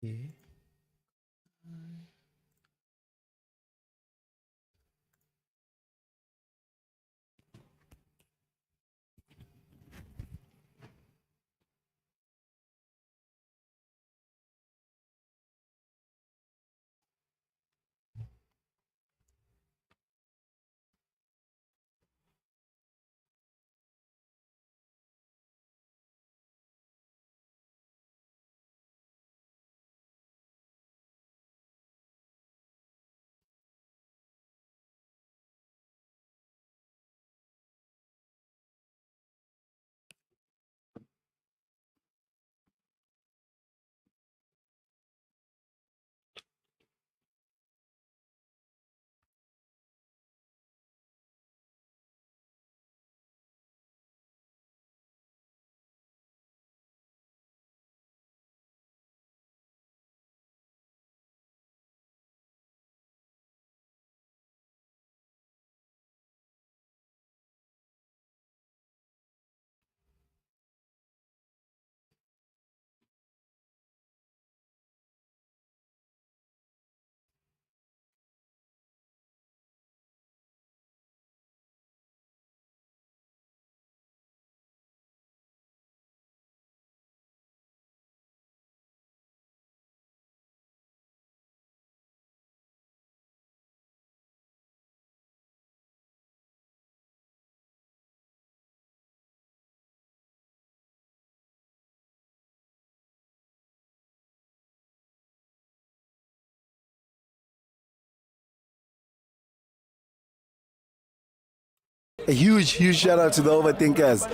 Okay. A huge shout out to the overthinkers.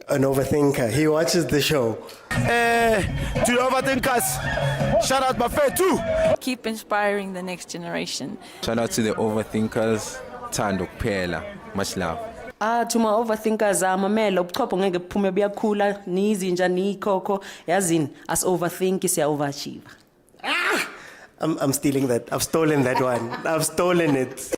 An overthinker. He watches the show. To the overthinkers, shout out my friend too. Keep inspiring the next generation. Shout out to the overthinkers. Thando kuphela. Much love. To my overthinkers, mamela ubuchopho ngeke buphume buyakhula nizinja nikhokho yazini as overthink siya overachieve. I'm stealing that. I've stolen that one. I've stolen it.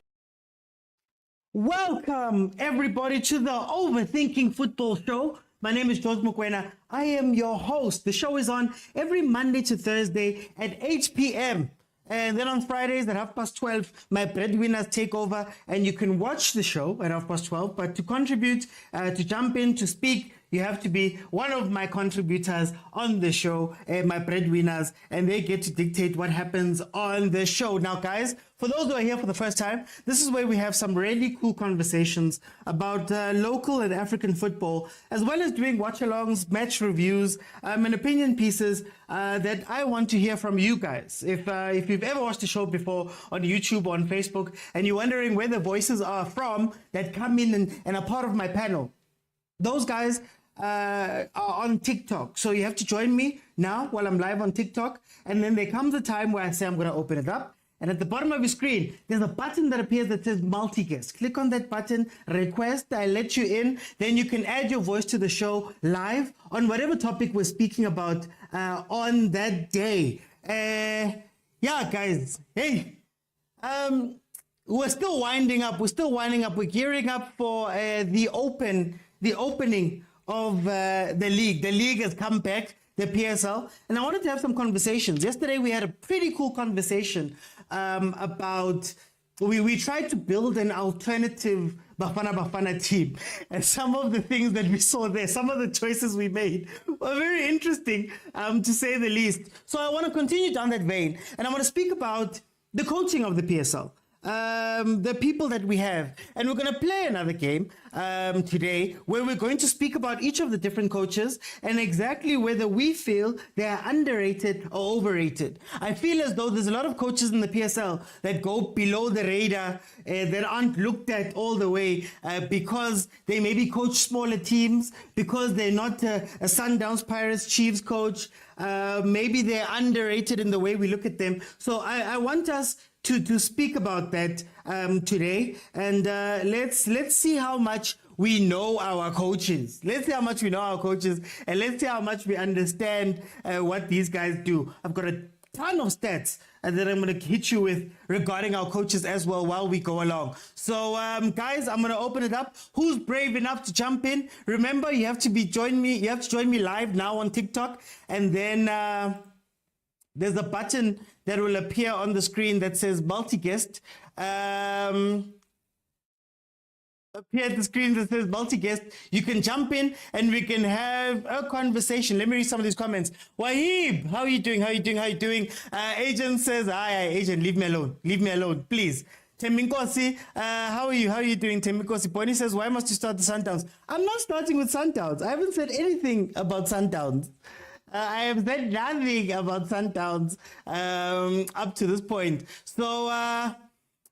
Welcome, everybody, to the Overthinking Football Show. My name is George Mokwena. I am your host. The show is on every Monday to Thursday at 8 p.m. And then on Fridays at 12:30, my breadwinners take over, and you can watch the show at 12:30. But to contribute, to jump in, to speak, you have to be one of my contributors on the show, my breadwinners, and they get to dictate what happens on the show. Now, guys, for those who are here for the first time, this is where we have some really cool conversations about local and African football, as well as doing watch-alongs, match reviews, and opinion pieces that I want to hear from you guys. If you've ever watched the show before on YouTube or on Facebook, and you're wondering where the voices are from that come in and are part of my panel, those guys are on TikTok. So you have to join me now while I'm live on TikTok. And then there comes a time where I say I'm going to open it up. And at the bottom of your screen, there's a button that appears that says multi-guest. Click on that button, request, I let you in. Then you can add your voice to the show live on whatever topic we're speaking about on that day. Yeah, guys. Hey, we're still winding up. We're gearing up for the opening of the league. The league has come back, the PSL, and I wanted to have some conversations. Yesterday we had a pretty cool conversation about we tried to build an alternative Bafana team, and some of the things that we saw there, some of the choices we made were very interesting, to say the least. So I want to continue down that vein, and I want to speak about the coaching of the PSL. The people that we have, and we're going to play another game today where we're going to speak about each of the different coaches and exactly whether we feel they are underrated or overrated. I feel as though there's a lot of coaches in the PSL that go below the radar, that aren't looked at all the way because they maybe coach smaller teams, because they're not a Sundowns, Pirates, Chiefs coach. Maybe they're underrated in the way we look at them. So I want us to speak about that today, and let's see how much we know our coaches. Let's see how much we know our coaches, and let's see how much we understand what these guys do. I've got a ton of stats that I'm going to hit you with regarding our coaches as well while we go along. So, guys, I'm going to open it up. Who's brave enough to jump in? Remember, you have to join me live now on TikTok, and then there's a button that will appear on the screen that says multi-guest. Appear at the screen that says multi-guest. You can jump in and we can have a conversation. Let me read some of these comments. Wahib, how are you doing? How are you doing? How are you doing? Agent says, hi, agent, leave me alone. Leave me alone, please. Teminkosi, how are you? How are you doing? Teminkosi Pony says, why must you start the Sundowns? I'm not starting with Sundowns. I haven't said anything about Sundowns. I have said nothing about Sundowns up to this point. So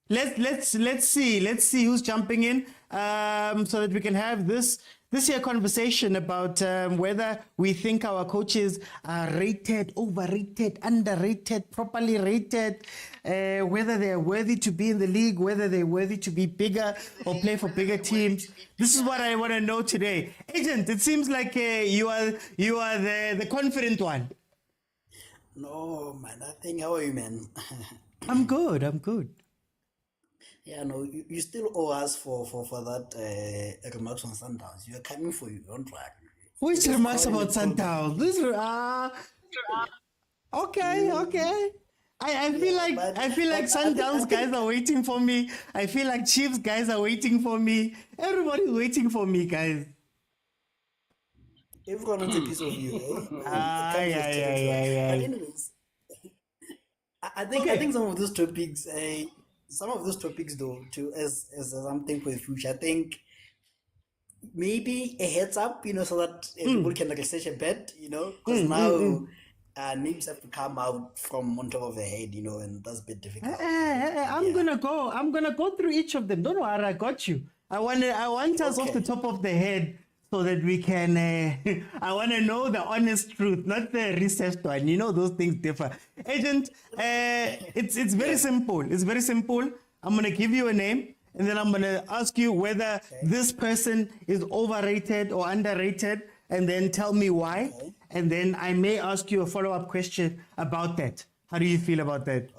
let's see who's jumping in so that we can have this here conversation about whether we think our coaches are rated, overrated, underrated, properly rated, whether they're worthy to be in the league, whether they're worthy to be bigger or play for bigger teams. This is what I want to know today. Agent, it seems like you are the confident one. No, man, I think, how are you, man? I'm good. Yeah, no, you still owe us for that remarks on Sundowns. You are coming for you, don't worry. Which Just remarks call about it all. Sundowns? This okay. I feel like Sundowns guys are waiting for me. I feel like Chiefs guys are waiting for me. Everybody's waiting for me, guys. Everyone wants a piece of you, eh? It comes with territory. Yeah. But anyways, I think some of those topics though, to as something for the future, I think maybe a heads up, so that people can research a bit, because now names have to come out from on top of their head, and that's a bit difficult. I'm gonna go through each of them. Don't worry, I got you. I want us off the top of the head so that we can. I want to know the honest truth, not the researched one. Those things differ. Agent, it's very simple. It's very simple. I'm gonna give you a name, and then I'm gonna ask you whether this person is overrated or underrated, and then tell me why. Okay. And then I may ask you a follow-up question about that. How do you feel about that?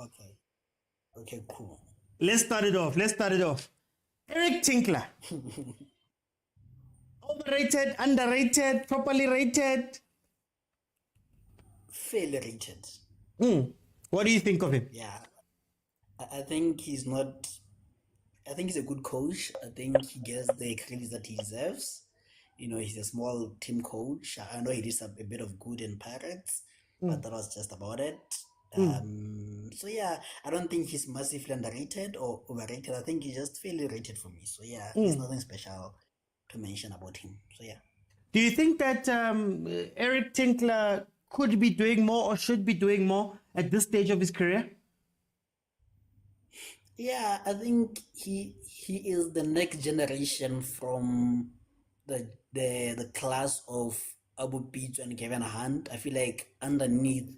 Okay, cool. Let's start it off. Eric Tinkler. Overrated, underrated, properly rated. Fairly rated. What do you think of him? Yeah, I think he's not. I think he's a good coach. I think he gets the credit that he deserves. He's a small team coach. I know he did a bit of good in Pirates, but that was just about it. So yeah, I don't think he's massively underrated or overrated. I think he's just fairly rated for me. So yeah, there's nothing special to mention about him. So yeah. Do you think that Eric Tinkler could be doing more or should be doing more at this stage of his career? Yeah, I think he is the next generation from the class of Abu Beats and Kevin Hunt. I feel like underneath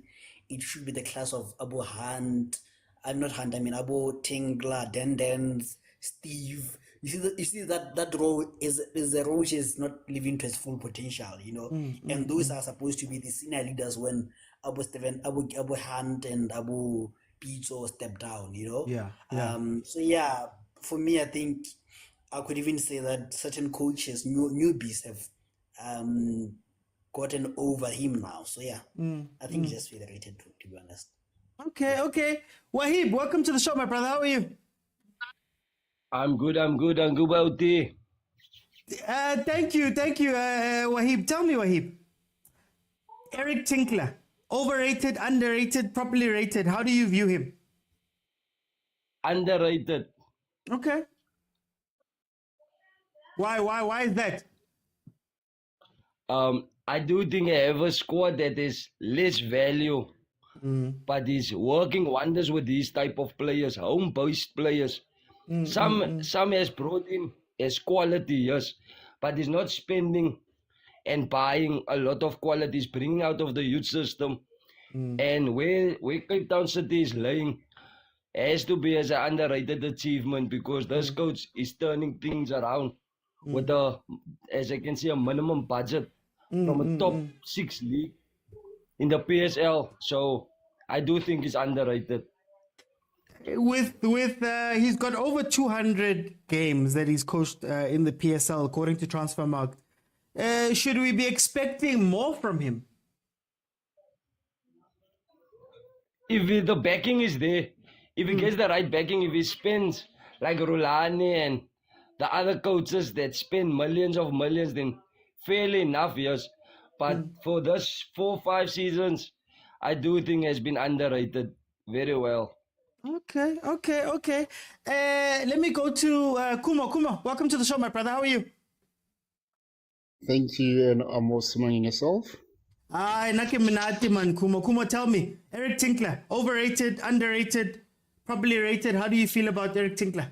it should be the class of Abu Hunt. I'm not Hunt. I mean Abu Tingler, Dendens, Steve. You see that role is a role which is not living to its full potential. And those are supposed to be the senior leaders when Abu Hunt and Abu Pizzo step down. Yeah. So yeah, for me, I think I could even say that certain coaches, newbies, have gotten over him now. So yeah, I think he's just federated, to be honest. Okay. Wahib, welcome to the show, my brother. How are you? I'm good, Bauti. Thank you, Wahib. Tell me, Wahib. Eric Tinkler, overrated, underrated, properly rated. How do you view him? Underrated. Okay. Why is that? I do think I have a squad that is less value, but is working wonders with these type of players, home-based players. Some has brought in as quality, yes, but is not spending and buying a lot of qualities, bringing out of the youth system. And where Cape Town City is laying has to be as an underrated achievement, because this coach is turning things around with as I can see, a minimum budget from a top 6 league in the PSL. So I do think it's underrated. With he's got over 200 games that he's coached in the PSL, according to Transfermarkt. Should we be expecting more from him? the backing is there, if he gets the right backing, if he spends like Rulani and the other coaches that spend millions of millions, then fairly enough, yes. But for this 4-5 seasons, I do think has been underrated very well. Okay. Let me go to Kumo. Kumo, welcome to the show, my brother. How are you? Thank you, and I'm also knowing yourself. Ay, nake minati man, Kumo. Kumo, tell me, Eric Tinkler, overrated, underrated, probably rated. How do you feel about Eric Tinkler?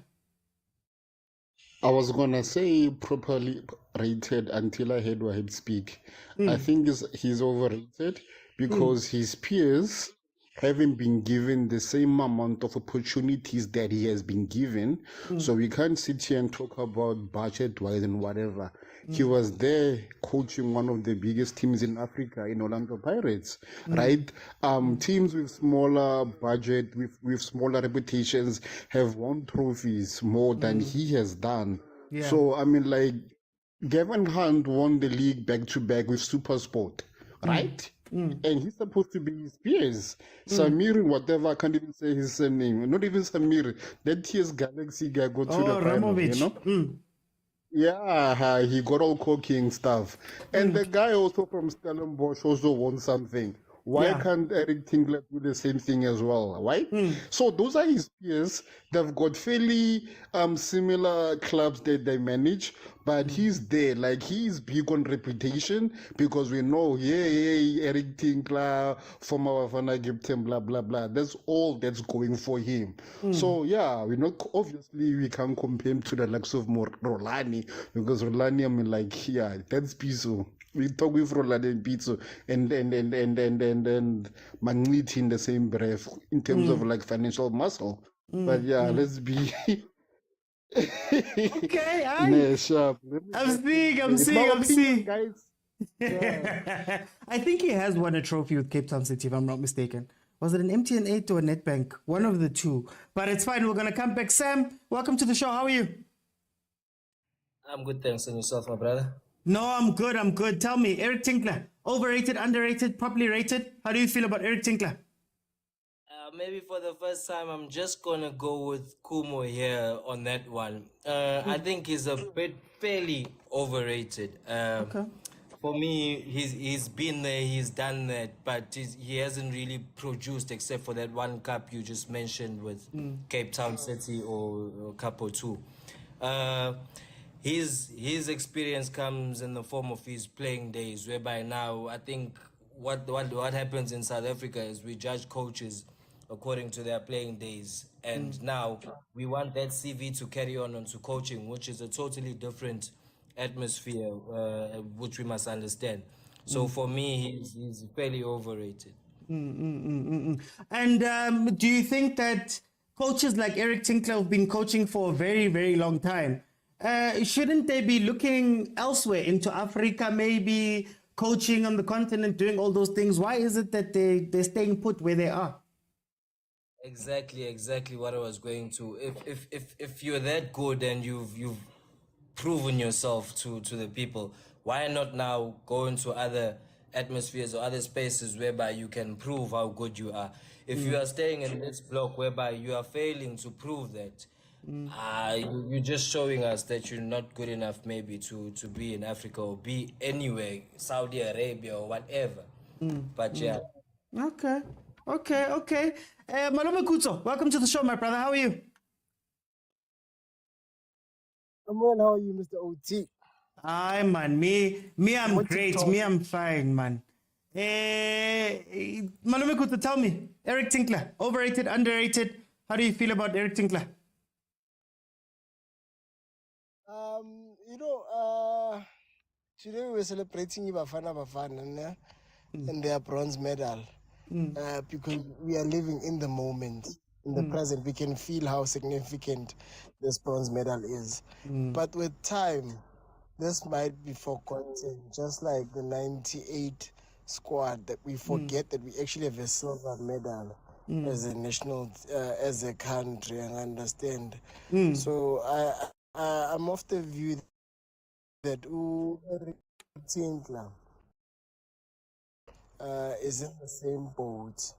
I was gonna say properly rated until I heard Wahid speak. I think he's overrated because his peers haven't been given the same amount of opportunities that he has been given. So we can't sit here and talk about budget-wise and whatever. He was there coaching one of the biggest teams in Africa, in Orlando Pirates, right? Teams with smaller budget, with smaller reputations, have won trophies more than he has done. Yeah. So I mean, like, Gavin Hunt won the league back to back with SuperSport, right? And he's supposed to be his peers. Samir, whatever, I can't even say his surname. Not even Samir. That TS Galaxy guy go to the final, Ramovic. you know? Yeah, he got all cooking stuff. And the guy also from Stellenbosch also won something. Why can't Eric Tinkler do the same thing as well? Why? So those are his peers. They've got fairly similar clubs that they manage, but he's there. Like, he's big on reputation because we know, Eric Tinkler, former Bafana Captain, blah, blah, blah. That's all that's going for him. So, yeah, obviously, we can't compare him to the likes of Rolani because Rolani, I mean, like, that's Piso. We talk with Rolani and Pizzo and Magniti in the same breath in terms of like financial muscle. But let's be Okay, sharp. I'm seeing, It's my opinion, guys. I think he has won a trophy with Cape Town City, if I'm not mistaken. Was it an MTN 8 or a Netbank? One of the two. But it's fine. We're going to come back. Sam, welcome to the show. How are you? I'm good, thanks. And yourself, my brother? No, I'm good. Tell me, Eric Tinkler, overrated, underrated, properly rated? How do you feel about Eric Tinkler? Maybe for the first time, I'm just gonna go with Kumo here on that one. I think he's a bit fairly overrated. Okay. For me, he's been there, he's done that, but he hasn't really produced except for that one cup you just mentioned with Cape Town City or a cup or two. His experience comes in the form of his playing days, whereby now I think what happens in South Africa is we judge coaches according to their playing days, and now we want that CV to carry on onto coaching, which is a totally different atmosphere, which we must understand. So for me, he's fairly overrated. And do you think that coaches like Eric Tinkler have been coaching for a very, very long time? Shouldn't they be looking elsewhere into Africa, maybe coaching on the continent, doing all those things? Why is it that they're staying put where they are? Exactly what I was going to. If you're that good and you've proven yourself to the people, why not now go into other atmospheres or other spaces whereby you can prove how good you are? If you are staying in this block whereby you are failing to prove that, you're just showing us that you're not good enough maybe to be in Africa or be anywhere, Saudi Arabia or whatever. But yeah. Okay. Malome Kutso, welcome to the show, my brother. How are you? I'm well. How are you, Mr. OT? Hi, man. Me, I'm great. Me, I'm fine, man. Malome Kutso, tell me, Eric Tinkler, overrated, underrated? How do you feel about Eric Tinkler? Today we're celebrating Bafana and their bronze medal because we are living in the moment, in the present. We can feel how significant this bronze medal is. But with time, this might be forgotten, just like the 98 squad, that we forget that we actually have a silver medal as a national, as a country, and understand. So I'm of the view that Eric Tinkler is in the same boat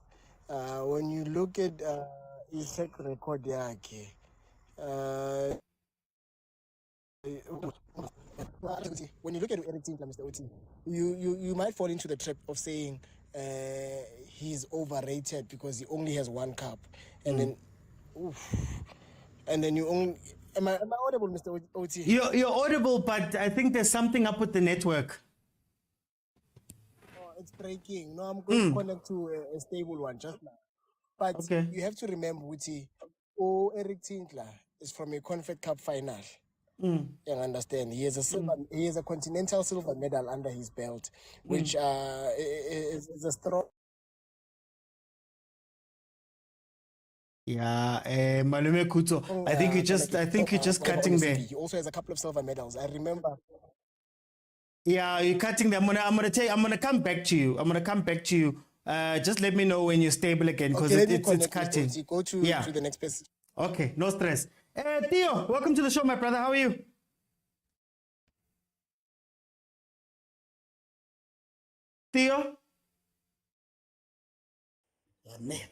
When you look at his track record, yakhe, when you look at Eric Tinkler, Mr. Oti, you might fall into the trap of saying he's overrated because he only has one cup, and then, and then you only. Am I audible, Mr. Oti? You're audible, but I think there's something up with the network. Oh, it's breaking. No, I'm going to connect to a stable one just now. But Okay. you have to remember, Uti, Eric Tinkler is from a Confed Cup final. You understand? He has a continental silver medal under his belt, which is a strong. Yeah, Malume Kuto. I think you're just cutting there. He also has a couple of silver medals. I remember. Yeah, you're cutting there. I'm gonna come back to you. Just let me know when you're stable again, because it's cutting. Go to the next person. Okay, no stress. Theo, welcome to the show, my brother. How are you? Theo?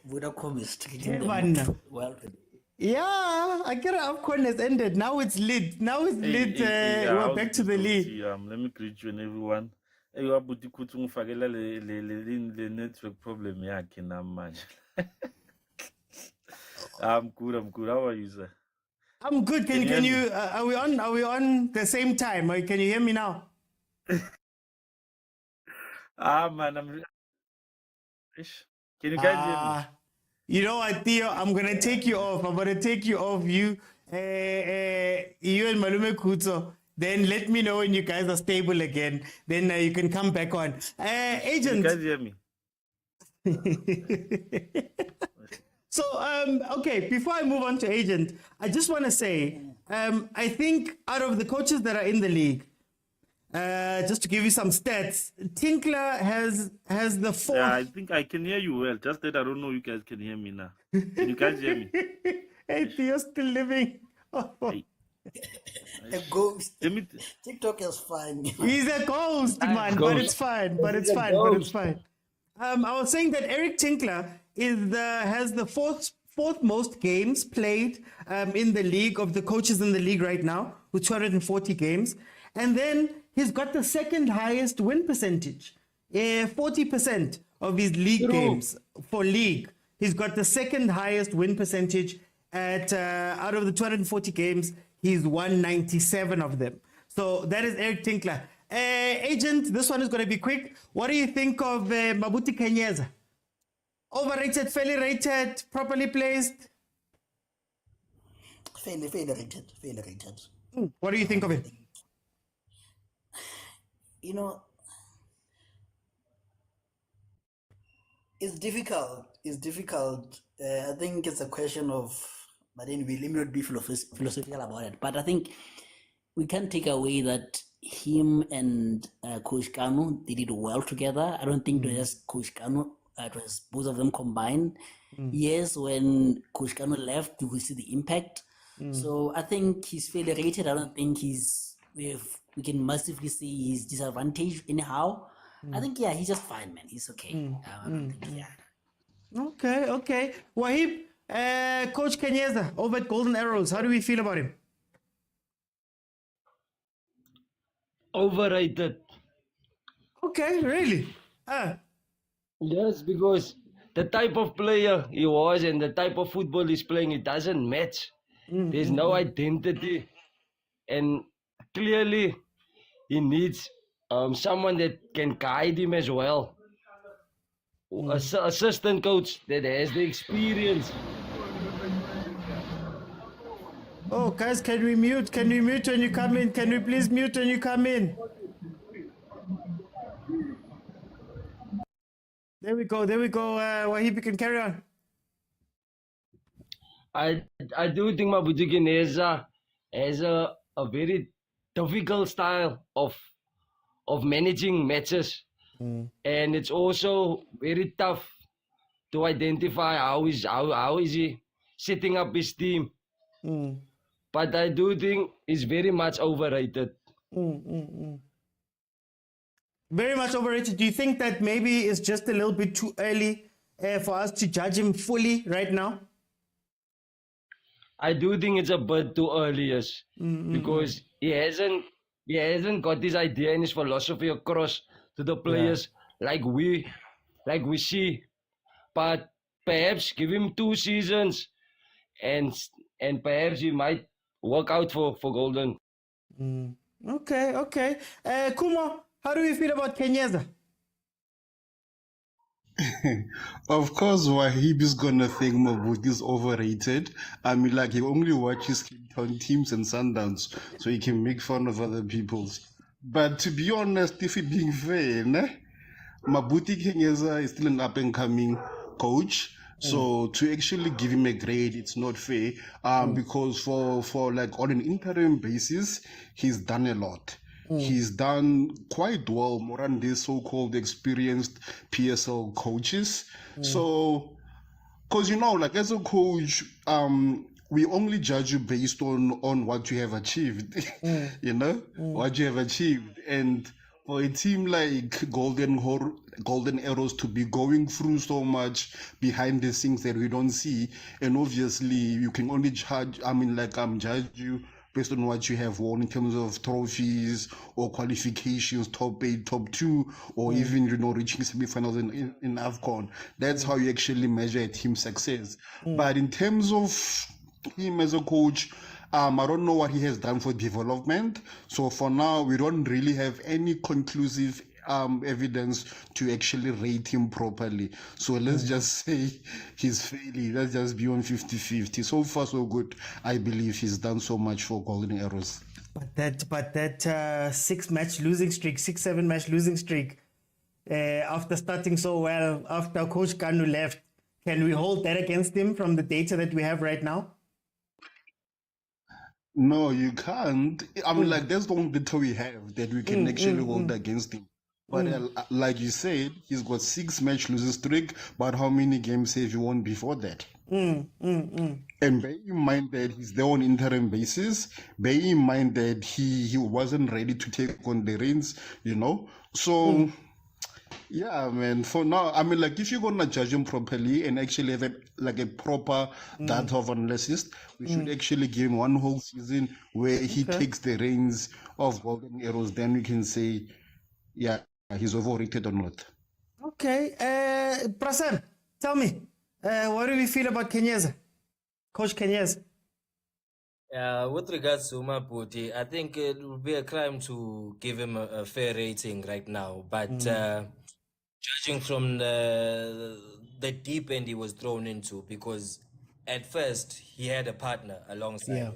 Vodacom is treating Hey, them man. not well today. Yeah, I get AFCON has ended. Now it's lit. We're back to the league. Let me greet you and everyone. Hey, you are kuthi ngifakela le network problem yakhe namanje. I'm good. How are you, sir? I'm good. Can you are we on the same time? Or can you hear me now? Man, can you guys hear me? You know what, Theo? I'm gonna take you off. You and Malume Kuto. Then let me know when you guys are stable again. Then you can come back on. Agent. Can you guys hear me? So, okay, before I move on to Agent, I just want to say, I think out of the coaches that are in the league, just to give you some stats, Tinkler has the fourth. Yeah, I think I can hear you well. Just that I don't know you guys can hear me now. Can you guys hear me? Hey, Theo's still living. Hey. A ghost. TikTok is fine. He's a ghost, man, but it's fine. I was saying that Eric Tinkler has the fourth most games played in the league of the coaches in the league right now, with 240 games. And then he's got the second highest win percentage, 40% of his league games for league. He's got the second highest win percentage at out of the 240 games. He's won 97 of them. So that is Eric Tinkler. Agent, this one is going to be quick. What do you think of Mabuti Kaizer? Overrated, fairly rated, properly placed? Fairly rated. What do you think of it? You know, it's difficult. I think it's a question of, but then let me not be philosophical about it. But I think we can't take away that him and Coach Kanu, they did well together. I don't think it was just Coach Kanu, it was both of them combined. Yes, when Coach Kanu left, you will see the impact. So I think he's fairly rated. I don't think we can massively see his disadvantage anyhow. I think, yeah, he's just fine, man. He's okay. I don't think, yeah. Okay. Wahib, Coach Kaizer over at Golden Arrows, how do we feel about him? Overrated. Okay, really? Yes, because the type of player he was and the type of football he's playing, it doesn't match. There's no identity. And clearly, he needs someone that can guide him as well. Assistant coach that has the experience. Oh, guys, can we mute when you come in? Can we please mute when you come in? There we go. Wahib, you can carry on. I do think Mabuti Kaizer has a very difficult style of managing matches. And it's also very tough to identify how is he setting up his team. But I do think he's very much overrated. Very much overrated. Do you think that maybe it's just a little bit too early for us to judge him fully right now? I do think it's a bit too early, yes, because he hasn't got this idea and his philosophy across to the players like we see. But perhaps give him 2 seasons, and and perhaps he might work out for Golden. Okay, okay. Kumo, how do you feel about Kenyeza? Of course, Wahib is gonna think Mabut is overrated. I mean, like, he only watches Cape Town teams and Sundowns, so he can make fun of other people's. But to be honest, if it being fair, Mabuti Kenyeza is still an up and coming coach. So to actually give him a grade, it's not fair. Because for like on an interim basis, he's done a lot. He's done quite well more than these so-called experienced PSL coaches. So, because like as a coach, we only judge you based on what you have achieved, what you have achieved. And for a team like Golden Arrows to be going through so much behind the scenes that we don't see, and obviously you can only judge you based on what you have won in terms of trophies or qualifications, top 8, top 2, or even reaching semi-finals in AFCON. That's how you actually measure a team's success. But in terms of him as a coach, I don't know what he has done for development. So for now, we don't really have any conclusive evidence to actually rate him properly. So let's just say he's failing. Let's just be on 50-50. So far, so good. I believe he's done so much for Golden Arrows. But that 6-match losing streak, 7-match losing streak, after starting so well, after Coach Kanu left, can we hold that against him from the data that we have right now? No, you can't. I mean, like, that's the only data we have that we can actually hold against him. But like you said, he's got 6-match losing streak, but how many games have you won before that? And bear in mind that he's there on interim basis. Bear in mind that he wasn't ready to take on the reins, So, yeah, man, for now, I mean, like, if you're gonna judge him properly and actually have a proper data of analysis, we should actually give him one whole season where he takes the reins of Golden Arrows. Then we can say, yeah, he's overrated or not. Okay. Prasad, tell me, what do we feel about Kenyeza? Coach Kenyeza? With regards to Maputi, I think it would be a crime to give him a fair rating right now. But judging from the deep end he was thrown into, because at first he had a partner alongside him.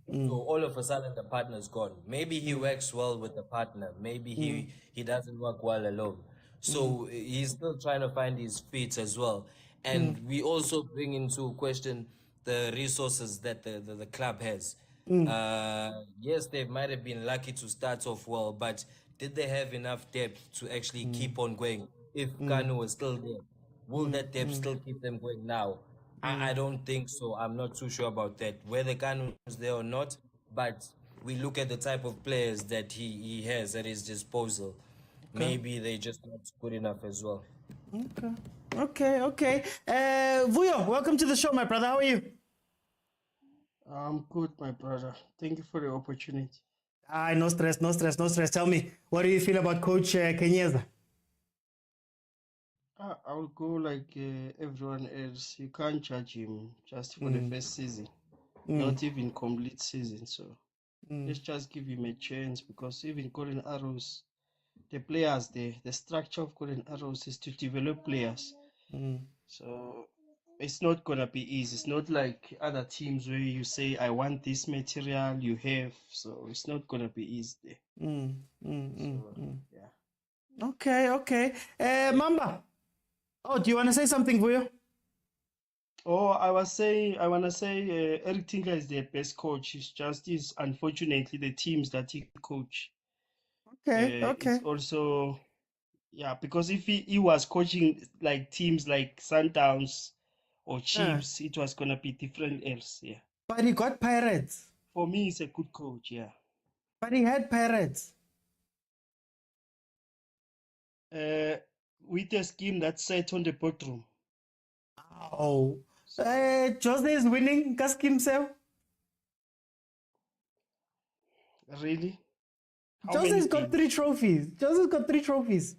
So all of a sudden the partner's gone. Maybe he works well with the partner. Maybe he doesn't work well alone. So he's still trying to find his feet as well. And we also bring into question the resources that the club has. Yes, they might have been lucky to start off well, but did they have enough depth to actually keep on going? If Kanu was still there, will that depth still keep them going now? I don't think so. I'm not too sure about that, whether Kanu is there or not. But we look at the type of players that he has at his disposal. Maybe they're just not good enough as well. Okay. Vuyo, welcome to the show, my brother. How are you? I'm good, my brother. Thank you for the opportunity. No stress. Tell me, what do you feel about Coach Kenyeza? I will go like everyone else. You can't judge him just for the first season, not even complete season. So let's just give him a chance, because even Golden Arrows, the players there, the structure of Golden Arrows is to develop players. So it's not gonna be easy. It's not like other teams where you say, I want this material, you have. So it's not gonna be easy there. Yeah. Okay. Mamba. Oh, do you want to say something, Vuyo? Oh, I want to say Eric Tinker is the best coach. It's unfortunately the teams that he coach. Okay. It's also, yeah, because if he was coaching like teams like Sundowns or Chiefs, it was gonna be different else. Yeah. But he got Pirates. For me, he's a good coach. Yeah. But he had Pirates. With a scheme that's set on the boardroom. Oh, Jose is winning. Kask himself. Really? How Jose's many got games? 3 trophies. Jose's got 3 trophies.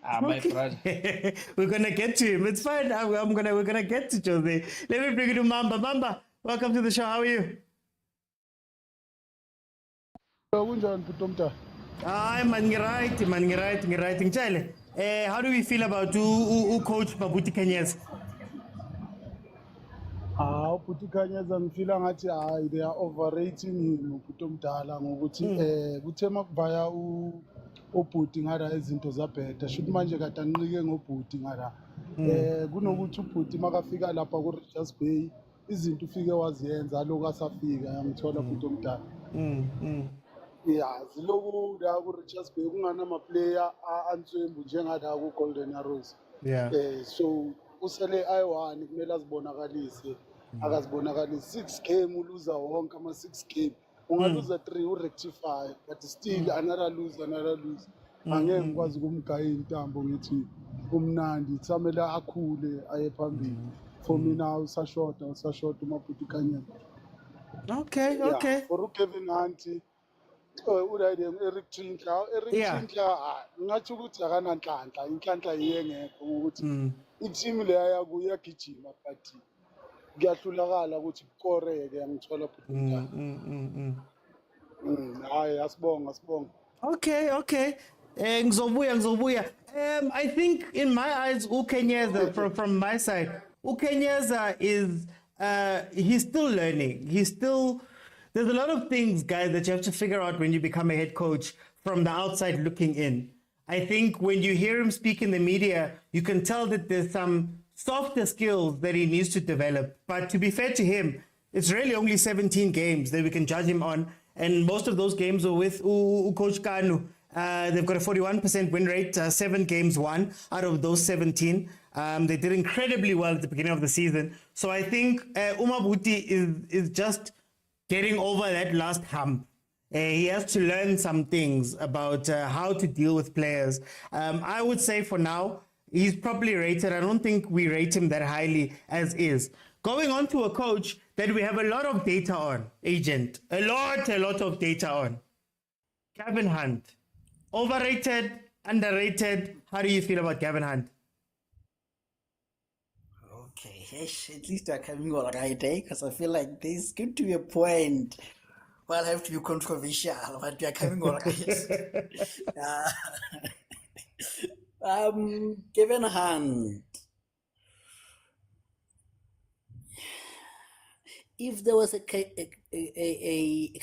My brother. Okay. We're gonna get to him. It's fine. We're gonna get to Jose. Let me bring you to Mamba. Mamba, welcome to the show. How are you? Kunjani Putomta? Hi, man, you're right, man, you're right, you're right. Ngitshele, how do we feel about coach Mabuti Kenyes? Ubuti Kanyeza ngifila ngathi hayi they are overrating him ubuti omdala ngokuthi kuthe makuvaya ubhuti ngara izinto zabheda shuthi manje kade anqike ngobhuti ngara kunokuthi ubhuti makafika lapha ku Richards Bay izinto ufike waziyenza aloku asafika yangithola ubhuti omdala yazi loku la ku Richards Bay kunganama player answembu njengala ku Golden Arrows so usele ayi-1 kumele azibonakalise akazibonakalise 6 game uluza wonke ama-6 game ungaluza 3 urectify but still another lose angeke ngikwazi ukumgaya intambo ngithi umnandi kusamele akhule aye phambili for mina usashota umabhuti kanyeni Okay. for uKevin Hunt urayideng Eric Trindler ngathi ukuthi akananhlanhla inhlanhla iyengekho ukuthi i-team leya yakuyo iyagijima but kuyahlulakala ukuthi kukoreke yangithola phela hayi asibonga Okay. Ngizobuya. I think in my eyes, Ukenyeza from my side, Ukenyeza is he's still learning. There's a lot of things, guys, that you have to figure out when you become a head coach from the outside looking in. I think when you hear him speak in the media, you can tell that there's some softer skills that he needs to develop. But to be fair to him, it's really only 17 games that we can judge him on. And most of those games are with Coach Kanu. They've got a 41% win rate, 7 games won out of those 17. They did incredibly well at the beginning of the season. So I think Umabuti is just getting over that last hump. He has to learn some things about how to deal with players. I would say for now, he's probably rated. I don't think we rate him that highly as is. Going on to a coach that we have a lot of data on, agent. A lot of data on. Gavin Hunt. Overrated, underrated. How do you feel about Gavin Hunt? Okay, at least you're coming all right, because I feel like there's going to be a point where I'll have to be controversial, but you're coming all right. Kevin Hunt. If there was a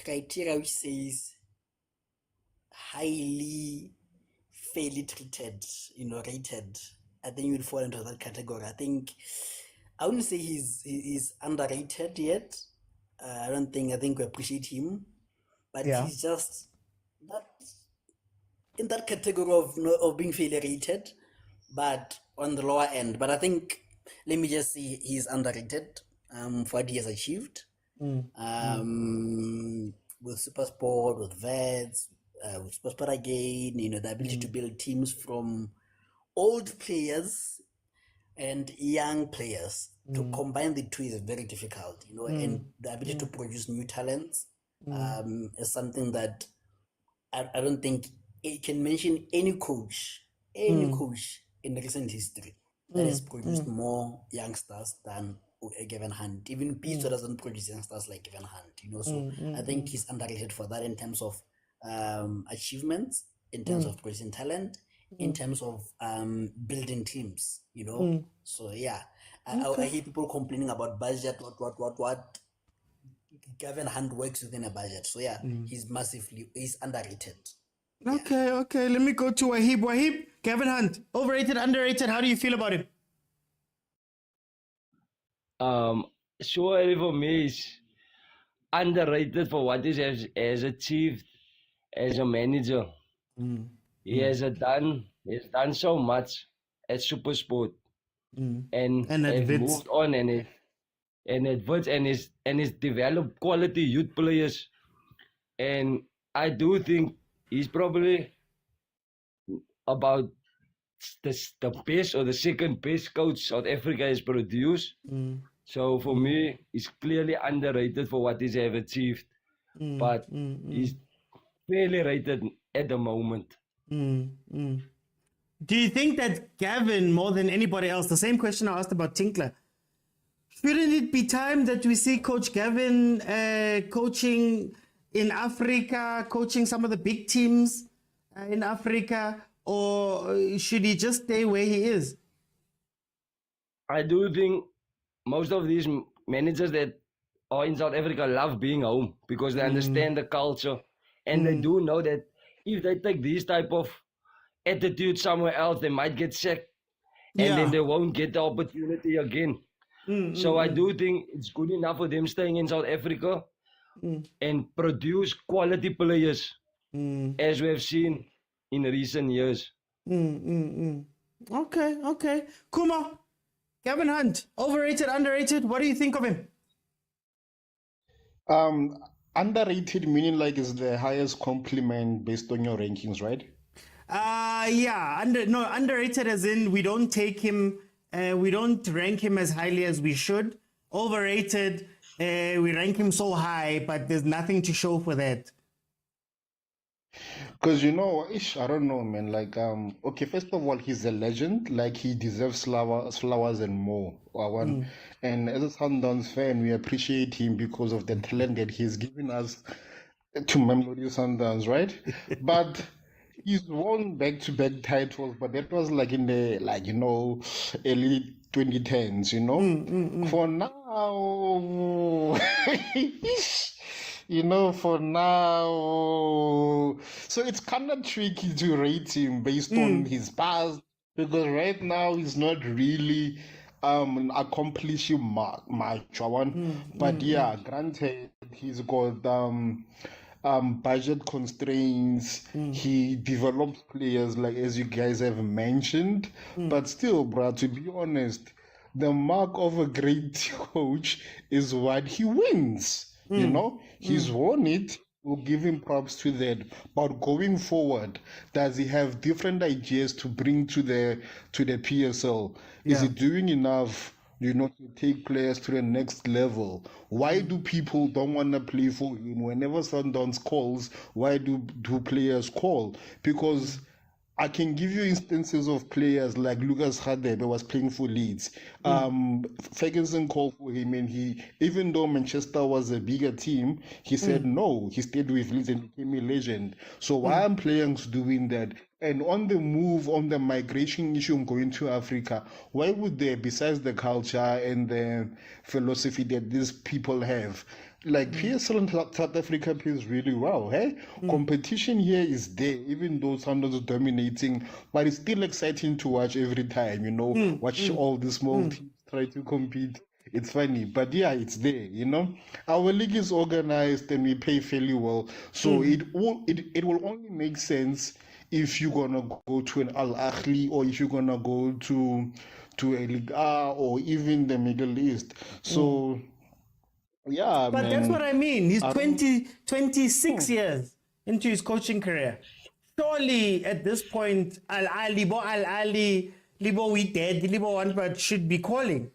criteria which says highly fairly treated, rated, I think you'd fall into that category. I wouldn't say he's underrated yet. I think we appreciate him, but he's just that in that category of being fairly rated, but on the lower end. But I think, let me just say, he's underrated for what he has achieved with SuperSport, with Vets, with SuperSport again. The ability to build teams from old players and young players. To combine the two is very difficult, and the ability to produce new talents is something that I don't think it can mention any coach in recent history that has produced more youngsters than a Kevin Hunt. Even Pizza doesn't produce youngsters like Kevin Hunt, so I think he's underrated for that in terms of achievements, in terms of producing talent, in terms of building teams, So yeah, I hear people complaining about budget, what. Kevin Hunt works within a budget, so yeah, he's underrated. Okay. Let me go to Wahib. Wahib, Kevin Hunt, overrated, underrated. How do you feel about him? Surely for me, is underrated for what he has achieved as a manager. He has done so much at SuperSport, and has moved on and he's developed quality youth players, and I do think he's probably about the best or the second best coach South Africa has produced. So for me, he's clearly underrated for what he have achieved. But he's fairly rated at the moment. Do you think that Gavin, more than anybody else, the same question I asked about Tinkler, shouldn't it be time that we see Coach Gavin coaching in Africa, coaching some of the big teams in Africa, or should he just stay where he is? I do think most of these managers that are in South Africa love being home because they understand the culture, and they do know that if they take these type of attitude somewhere else, they might get sacked, and then they won't get the opportunity again. So I do think it's good enough for them staying in South Africa and produce quality players, as we have seen in recent years. Okay. Kuma, Gavin Hunt, overrated, underrated? What do you think of him? Underrated meaning like is the highest compliment based on your rankings, right? Underrated as in we don't take him, we don't rank him as highly as we should. Overrated, we rank him so high, but there's nothing to show for that. Because I don't know, man. Like, okay, first of all, he's a legend. Like, he deserves flowers and more. And as a Sundowns fan, we appreciate him because of the talent that he's given us to Mamelodi Sundowns, right? But he's won back-to-back titles, but that was like in the early 2010s. For now. For now. So it's kind of tricky to rate him based on his past because right now he's not really accomplishing much. But granted, he's got budget constraints. He develops players, like as you guys have mentioned. But still, bro, to be honest, the mark of a great coach is what he wins. He's won it. We'll give him props to that. But going forward, does he have different ideas to bring to the PSL? Is he doing enough, to take players to the next level? Why do people don't want to play for him? Whenever Sundowns calls, why do players call? Because I can give you instances of players like Lucas Radebe was playing for Leeds. Ferguson called for him, and even though Manchester was a bigger team, he said no. He stayed with Leeds and became a legend. So why are players doing that? And on the move, on the migration issue going to Africa, why would they, besides the culture and the philosophy that these people have, like PSL in South Africa plays really well, hey? Competition here is there, even though Sundowns is dominating, but it's still exciting to watch every time, watch all the small teams try to compete. It's funny, but it's there, Our league is organized and we pay fairly well, so it will only make sense if you're gonna go to an Al Ahly or if you're gonna go to a Ligue A or even the Middle East. So but man. That's what I mean. He's 26 years into his coaching career. Surely at this point, Al Ali, Libo we dead, Libo one but should be calling.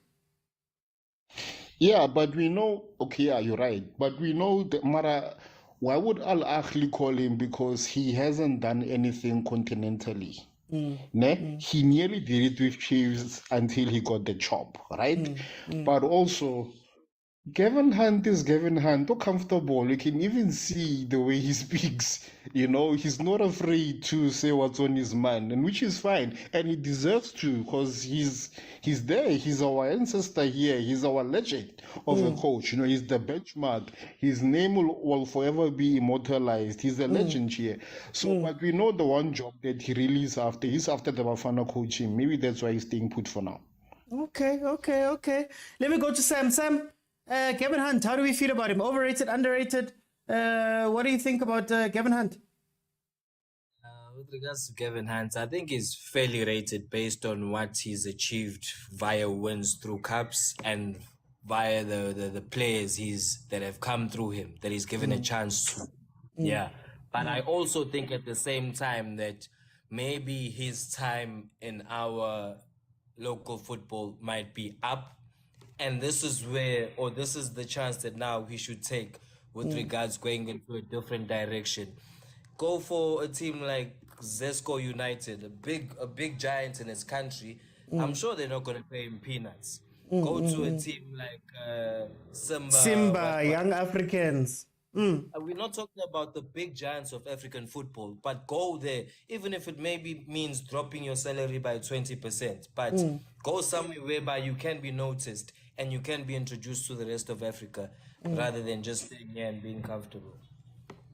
Yeah, but we know, you're right. But we know that Mara, why would Al Ahly call him? Because he hasn't done anything continentally. He nearly did it with Chiefs until he got the job, right? But also, Gavin Hunt is Gavin Hunt, so comfortable. You can even see the way he speaks. He's not afraid to say what's on his mind, and which is fine. And he deserves to, because he's there. He's our ancestor here. He's our legend of a coach. He's the benchmark. His name will forever be immortalized. He's a legend here. So, but we know the one job that he really is after. He's after the Bafana coaching. Maybe that's why he's staying put for now. Okay. Let me go to Sam. Sam. Gavin Hunt, how do we feel about him? Overrated, underrated? What do you think about Gavin Hunt? With regards to Gavin Hunt, I think he's fairly rated based on what he's achieved via wins through cups and via the players that have come through him, that he's given a chance to. Yeah. But I also think at the same time that maybe his time in our local football might be up, and this is where, or this is the chance that now he should take with regards going into a different direction. Go for a team like Zesco United, a big giant in his country. I'm sure they're not going to pay him peanuts. Go to a team like Simba. Simba, Young Africans. We're not talking about the big giants of African football, but go there, even if it maybe means dropping your salary by 20%. But go somewhere whereby you can be noticed and you can be introduced to the rest of Africa rather than just staying here and being comfortable.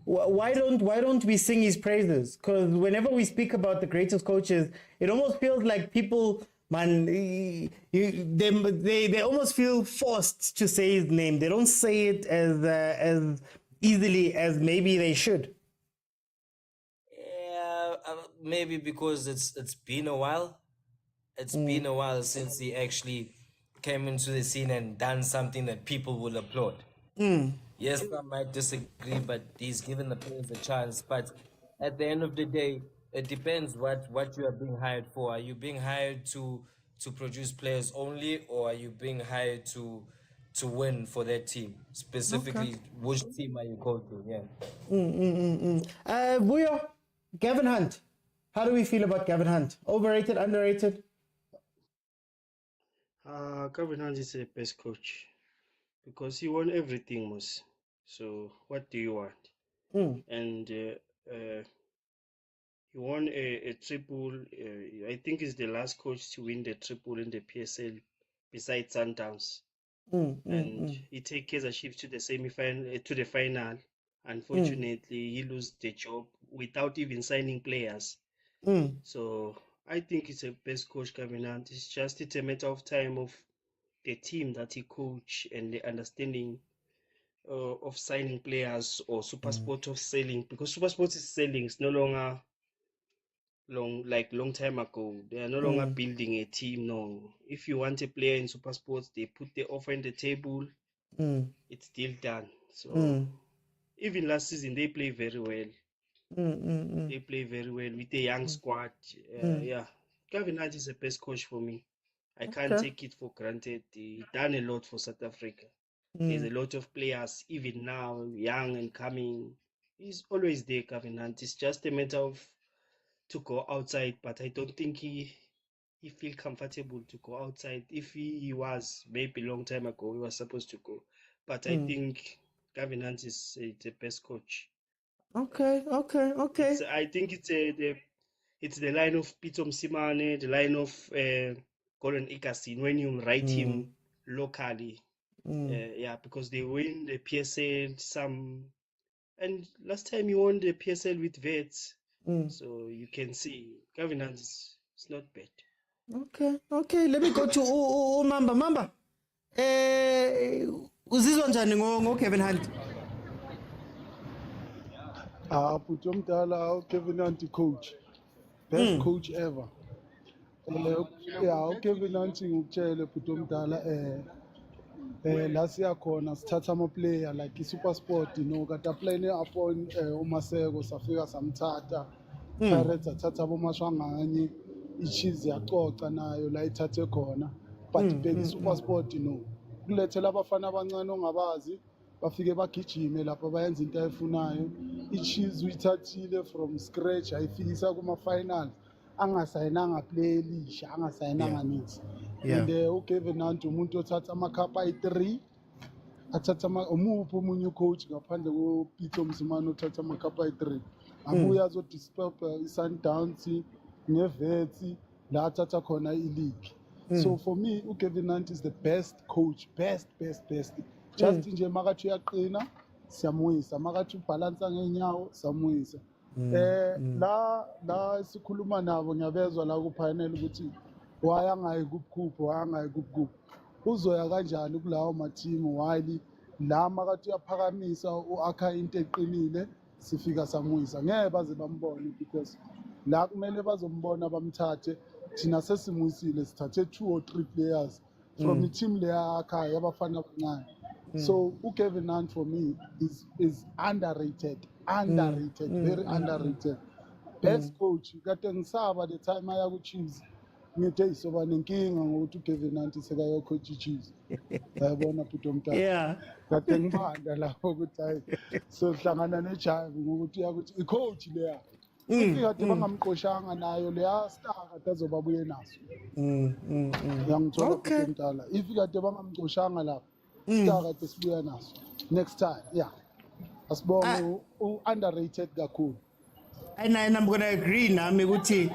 Why don't we sing his praises? Because whenever we speak about the greatest coaches, it almost feels like people, man, they almost feel forced to say his name. They don't say it as easily as maybe they should. Yeah, maybe because it's been a while. It's been a while since he actually came into the scene and done something that people will applaud. Yes, I might disagree, but he's given the players a chance. But at the end of the day, it depends what you are being hired for. Are you being hired to produce players only, or are you being hired to win for that team? Specifically, which team are you coaching? Yeah. Buyo, Gavin Hunt. How do we feel about Gavin Hunt? Overrated, underrated? Gavin Hunt is the best coach because he won everything, Mos. So what do you want? And he won a triple. I think he's the last coach to win the triple in the PSL, besides Sundowns. And he take Kaizer Chiefs to the semi-final, to the final. Unfortunately, he lost the job without even signing players. So I think it's a best coach coming out. It's a matter of time of the team that he coach and the understanding of signing players or SuperSport of selling, because SuperSport is selling. It's no longer long time ago. They are no longer building a team. No, if you want a player in SuperSports, they put the offer on the table. It's still done. So even last season they play very well. They play very well with a young squad. Yeah, Gavin Hunt is the best coach for me. I can't take it for granted. He done a lot for South Africa. There's a lot of players, even now, young and coming. He's always there, Gavin Hunt. It's just a matter of to go outside, but I don't think he feel comfortable to go outside. If he was, maybe long time ago, he was supposed to go. But I think Gavin Hunt is the best coach. Okay. I think it's the line of Peter Msimane, the line of Gordon Ikasin when you write him locally. Yeah, because they win the PSL and last time you won the PSL with Vets. So you can see Gavin Hunt is not bad. Okay. Let me go to Mamba. Mamba. Uzizwa njani Gavin Hunt? Bhuti omdala Kevin Hunt coach, best coach ever. Kevin Hunt ngikutshele bhuti omdala la siyakhona sithatha ama-player like i-SuperSport, kade aplayine upon uMaseko safika samthatha. Pirates athatha abomashwanganye, i-Chiefs yacoca nayo la ithathe khona. But bheka i-SuperSport kulethela abafana abancane ongabazi bafike bagijime lapha bayenza into ayifunayo. I-Chiefs uyithathile from scratch ayifikisa kuma-finals angasayinanga play elisha, angasayinanga nithi. And uGavin Hunt umuntu othatha amakhapha ayi-3, athatha umuphi omunye ucoach ngaphandle koPeter Msimane othatha amakhapha ayi-3. Abuye azodisturb i-Sundowns nevets la athatha khona i-league. So for me, uGavin Hunt is the best coach, best. Just nje makathi uyaqina siyamuyisa, makathi ubhalansa ngeenyawo siyamuyisa. La sikhuluma nabo ngiyabezwa la ku-panel ukuthi why angayi kubukhuphi. Uzoya kanjani kulawo mathimu while la makathi uyaphakamisa u-akha into eqinile sifika samuyisa. Ngeke baze bambone because la kumele bazombona bamthathe. Thina sesimuyisile sithathe 2 or 3 players from the team leya akhayo abafana abancane. So uGavin Hunt for me is underrated, very underrated. best coach kade ngisaba the time aya ku-Chiefs ngithe isoba nenkinga ngokuthi uKevin Hunt sekayocoach i-Chiefs yabona bhuti omdala Yeah. kade ngibanda lapho ukuthi hayi sohlangana nejive ngokuthi uyakuthi i-coach leya ifika kade bangamqoshanga nayo leya star kade azoba abuye naso uyangithola bhuti Okay. omdala ifika kade bangamqoshanga lapho star kade sibuya naso next time yeah asibonge u-underrated kakhulu. And I'm going to agree, Nami Guti.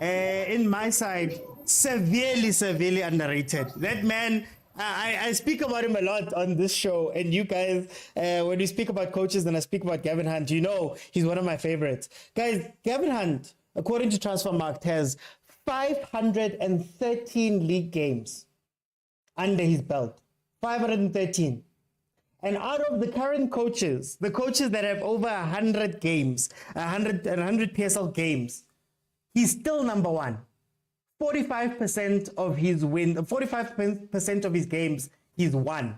In my side, severely underrated. That man, I speak about him a lot on this show. And you guys, when we speak about coaches and I speak about Gavin Hunt, you know he's one of my favorites. Guys, Gavin Hunt, according to Transfermarkt, has 513 league games under his belt. 513. And out of the current coaches, the coaches that have over 100 games, 100 PSL games, he's still number one. 45% of his 45% of his games, he's won.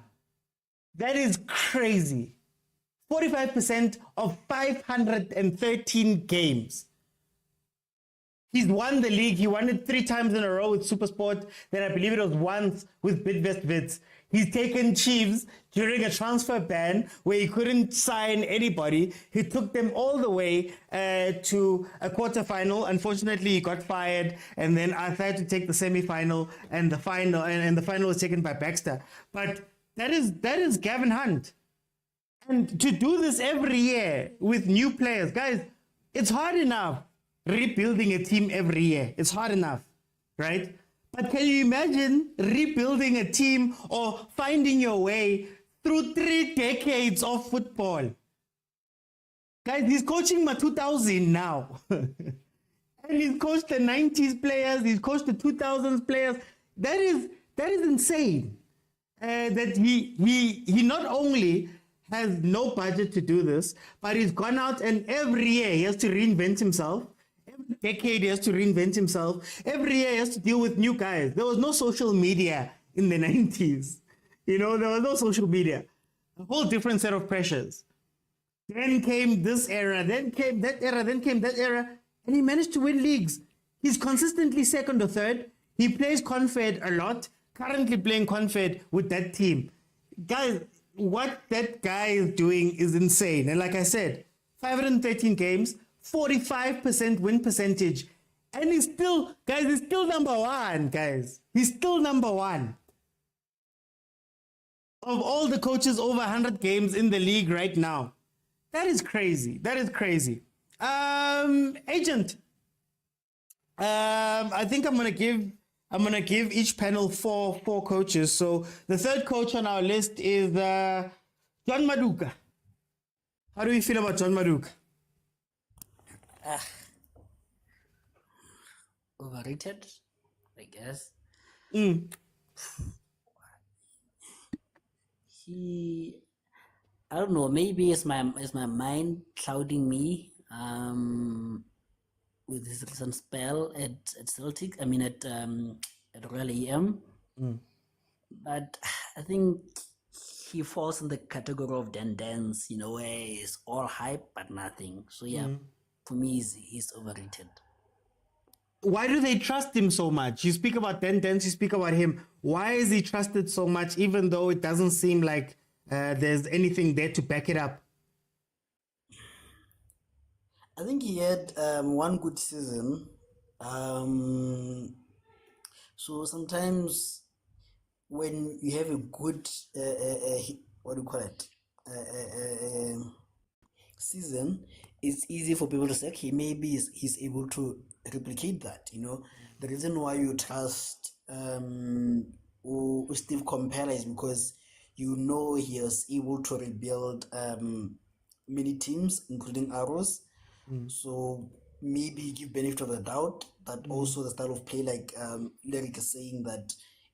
That is crazy. 45% of 513 games. He's won the league. He won it 3 times in a row with SuperSport. Then I believe it was once with Bidvest Vids. He's taken Chiefs during a transfer ban where he couldn't sign anybody. He took them all the way to a quarterfinal. Unfortunately, he got fired, and then I had to take the semi-final and the final, and the final was taken by Baxter. But that is Gavin Hunt, and to do this every year with new players, guys, it's hard enough rebuilding a team every year. It's hard enough, right? But can you imagine rebuilding a team or finding your way through 3 decades of football? Guys, he's coaching my 2000 now. And he's coached the 90s players, he's coached the 2000s players. That is insane. That he not only has no budget to do this, but he's gone out and every year he has to reinvent himself. Every decade he has to reinvent himself. Every year he has to deal with new guys. There was no social media in the 90s. You know, there was no social media. A whole different set of pressures. Then came this era, then came that era, then came that era, and he managed to win leagues. He's consistently second or third. He plays Confed a lot, currently playing Confed with that team. Guys, what that guy is doing is insane. And like I said, 513 games, 45% win percentage. And he's still number one, guys. He's still number one. Of all the coaches over 100 games in the league right now. That is crazy. That is crazy. Agent. I think I'm gonna give each panel four coaches. So the third coach on our list is John Maduka. How do you feel about John Maduka? Overrated, I guess. I don't know, maybe it's my mind clouding me with his recent spell at Celtic, I mean at Royal EM. But I think he falls in the category of dance, you know, where it's all hype but nothing. So yeah, for me he's overrated. Why do they trust him so much? You speak about dance, you speak about him. Why is he trusted so much even though it doesn't seem like there's anything there to back it up? I think he had one good season. So sometimes when you have a good, what do you call it, season, it's easy for people to say, okay, maybe he's able to replicate that. You know, the reason why you trust Steve Compella is because you know he is able to rebuild many teams, including Arrows. So maybe give benefit of the doubt that also the style of play, like Lyric is saying, that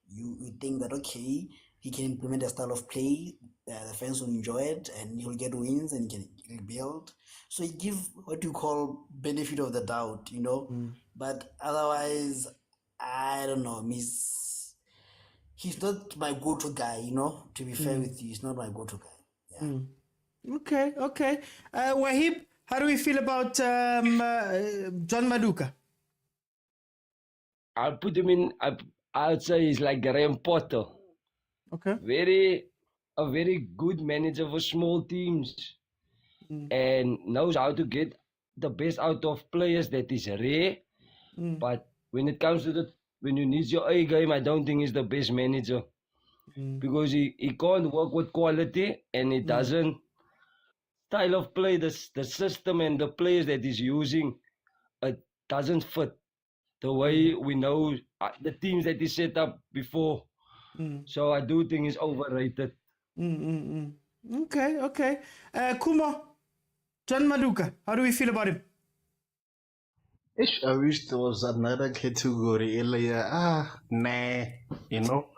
you think that okay, he can implement a style of play, the fans will enjoy it and he'll get wins and he can rebuild. So you give what you call benefit of the doubt, you know. But otherwise, I don't know, he's not my go-to guy, you know, to be fair with you. He's not my go-to guy. Yeah. Okay. Wahib, How do we feel about John Maduka? I'll put him in. I'd say he's like Graham Potter. Okay. A very good manager for small teams, and knows how to get the best out of players. That is rare. But when it comes to when you need your A game, I don't think he's the best manager because he can't work with quality and he doesn't style of play, the system and the players that he's using, it doesn't fit the way we know the teams that he set up before. So I do think he's overrated. Okay. Kuma, John Maduka, how do we feel about him? I wish there was another category earlier. Nah, you know.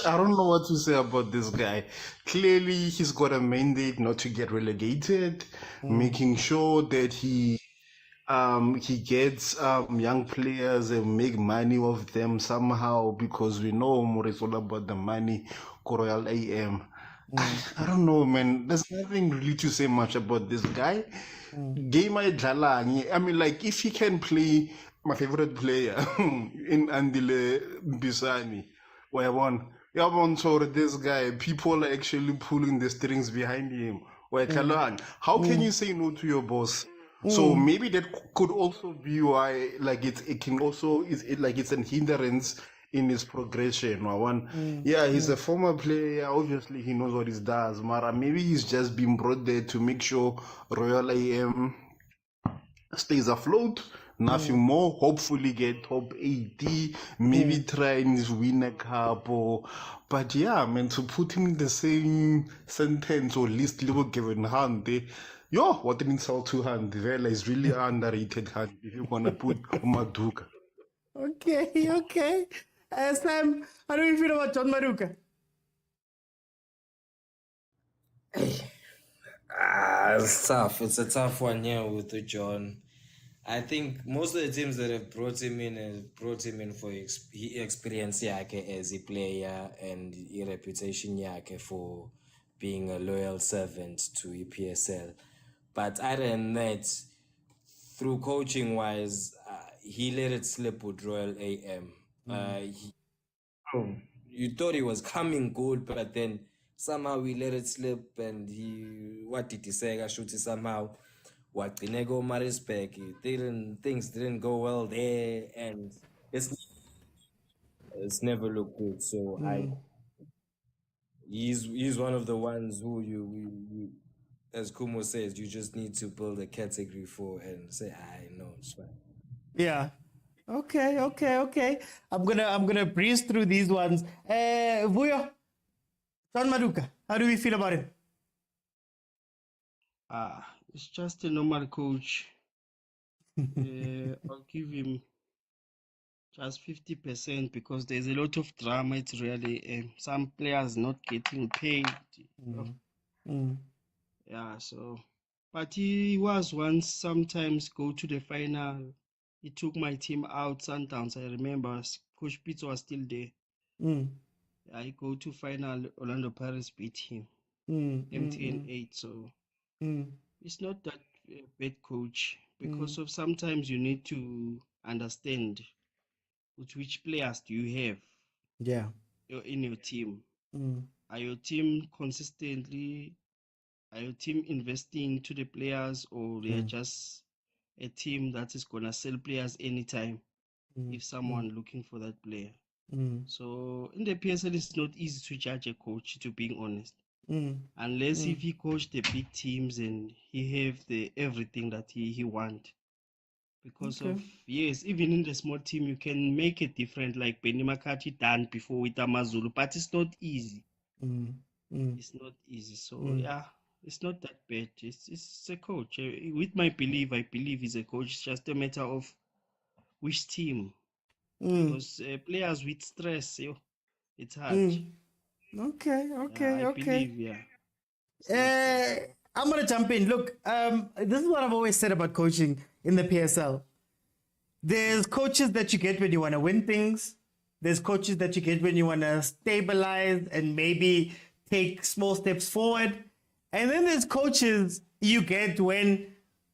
I don't know what to say about this guy. Clearly, he's got a mandate not to get relegated, making sure that he gets young players and make money off them somehow, because we know more is all about the money. Royal AM. I don't know, man. There's nothing really to say much about this guy. Game I mean, like, if he can play my favorite player in Andile Bisani, where one saw this guy, people are actually pulling the strings behind him. How can you say no to your boss? So maybe that could also be why, like, it can also it's an hindrance in his progression. He's a former player. Obviously, he knows what he does. Mara, maybe he's just been brought there to make sure Royal AM stays afloat. Nothing more. Hopefully, get top 80. Maybe try and win a cup. But yeah, man, to put him in the same sentence or list, little given hand. What an insult to hand. Vela is really underrated hand if you want to put Maduka. Okay. Sam, how do you feel about John Maduka? It's tough. It's a tough one here with the John. I think most of the teams that have brought him in for experience as a player and reputation for being a loyal servant to EPSL. But other than that, through coaching wise, he let it slip with Royal AM. You thought he was coming good, but then somehow he let it slip, and what did he say? I should say somehow. What the nego Marisbeck, things didn't go well there, and it's never looked good. So he's one of the ones who you as Kumo says, you just need to build a category for and say, I know it's fine. Yeah. Okay. I'm gonna breeze through these ones. Vuyo, John Maduka, how do we feel about him? It's just a normal coach. I'll give him just 50% because there's a lot of drama. It's really some players not getting paid. Yeah, so but he was once sometimes go to the final. He took my team out Sundowns. I remember Coach Pizzo was still there. I go to final. Orlando Pirates beat him. MTN 8. So it's not that bad coach because of sometimes you need to understand which players do you have. Yeah. In your team. Are your team consistently? Are your team investing to the players, or they're just a team that is gonna sell players anytime if someone looking for that player? So in the PSL, it's not easy to judge a coach, to being honest, unless if he coached the big teams and he have the everything that he want. Because of even in the small team, you can make it different, like Benny McCarthy done before with Amazulu, but it's not easy. It's not easy. So it's not that bad. It's a coach. With my belief, I believe he's a coach. It's just a matter of which team. Because players with stress, it's hard. Okay. I believe, I'm gonna jump in. Look, this is what I've always said about coaching in the PSL. There's coaches that you get when you want to win things. There's coaches that you get when you want to stabilize and maybe take small steps forward. And then there's coaches you get when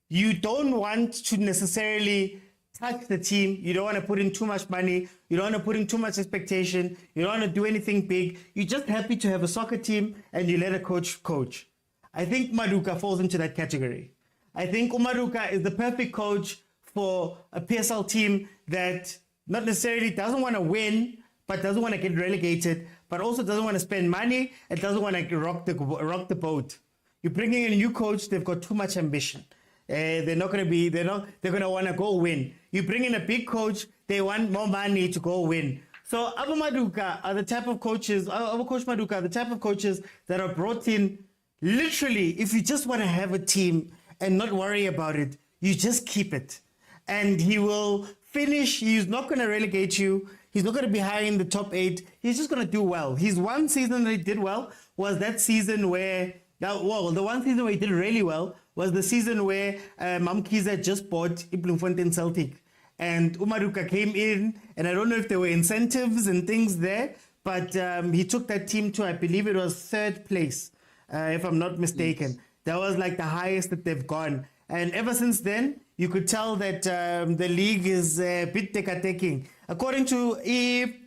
you don't want to necessarily touch the team. You don't want to put in too much money. You don't want to put in too much expectation. You don't want to do anything big. You're just happy to have a soccer team and you let a coach. I think Maduka falls into that category. I think Umaruka is the perfect coach for a PSL team that not necessarily doesn't want to win, but doesn't want to get relegated, but also doesn't want to spend money and doesn't want to rock the boat. You're bringing in a new coach, they've got too much ambition. They're going to want to go win. You bring in a big coach, they want more money to go win. So Abu Maduka are the type of coaches, Abu Coach Maduka are the type of coaches that are brought in literally, if you just want to have a team and not worry about it, you just keep it. And he will finish, he's not going to relegate you, he's not going to be high in the top 8, he's just going to do well. His one season that he did well was that season where, the one season where he did really well was the season where Kaizer just bought Bloemfontein Celtic. And Umaruka came in, and I don't know if there were incentives and things there, but he took that team to, I believe it was 3rd place, if I'm not mistaken. Yes. That was like the highest that they've gone. And ever since then, you could tell that the league is a bit teka-taking. According to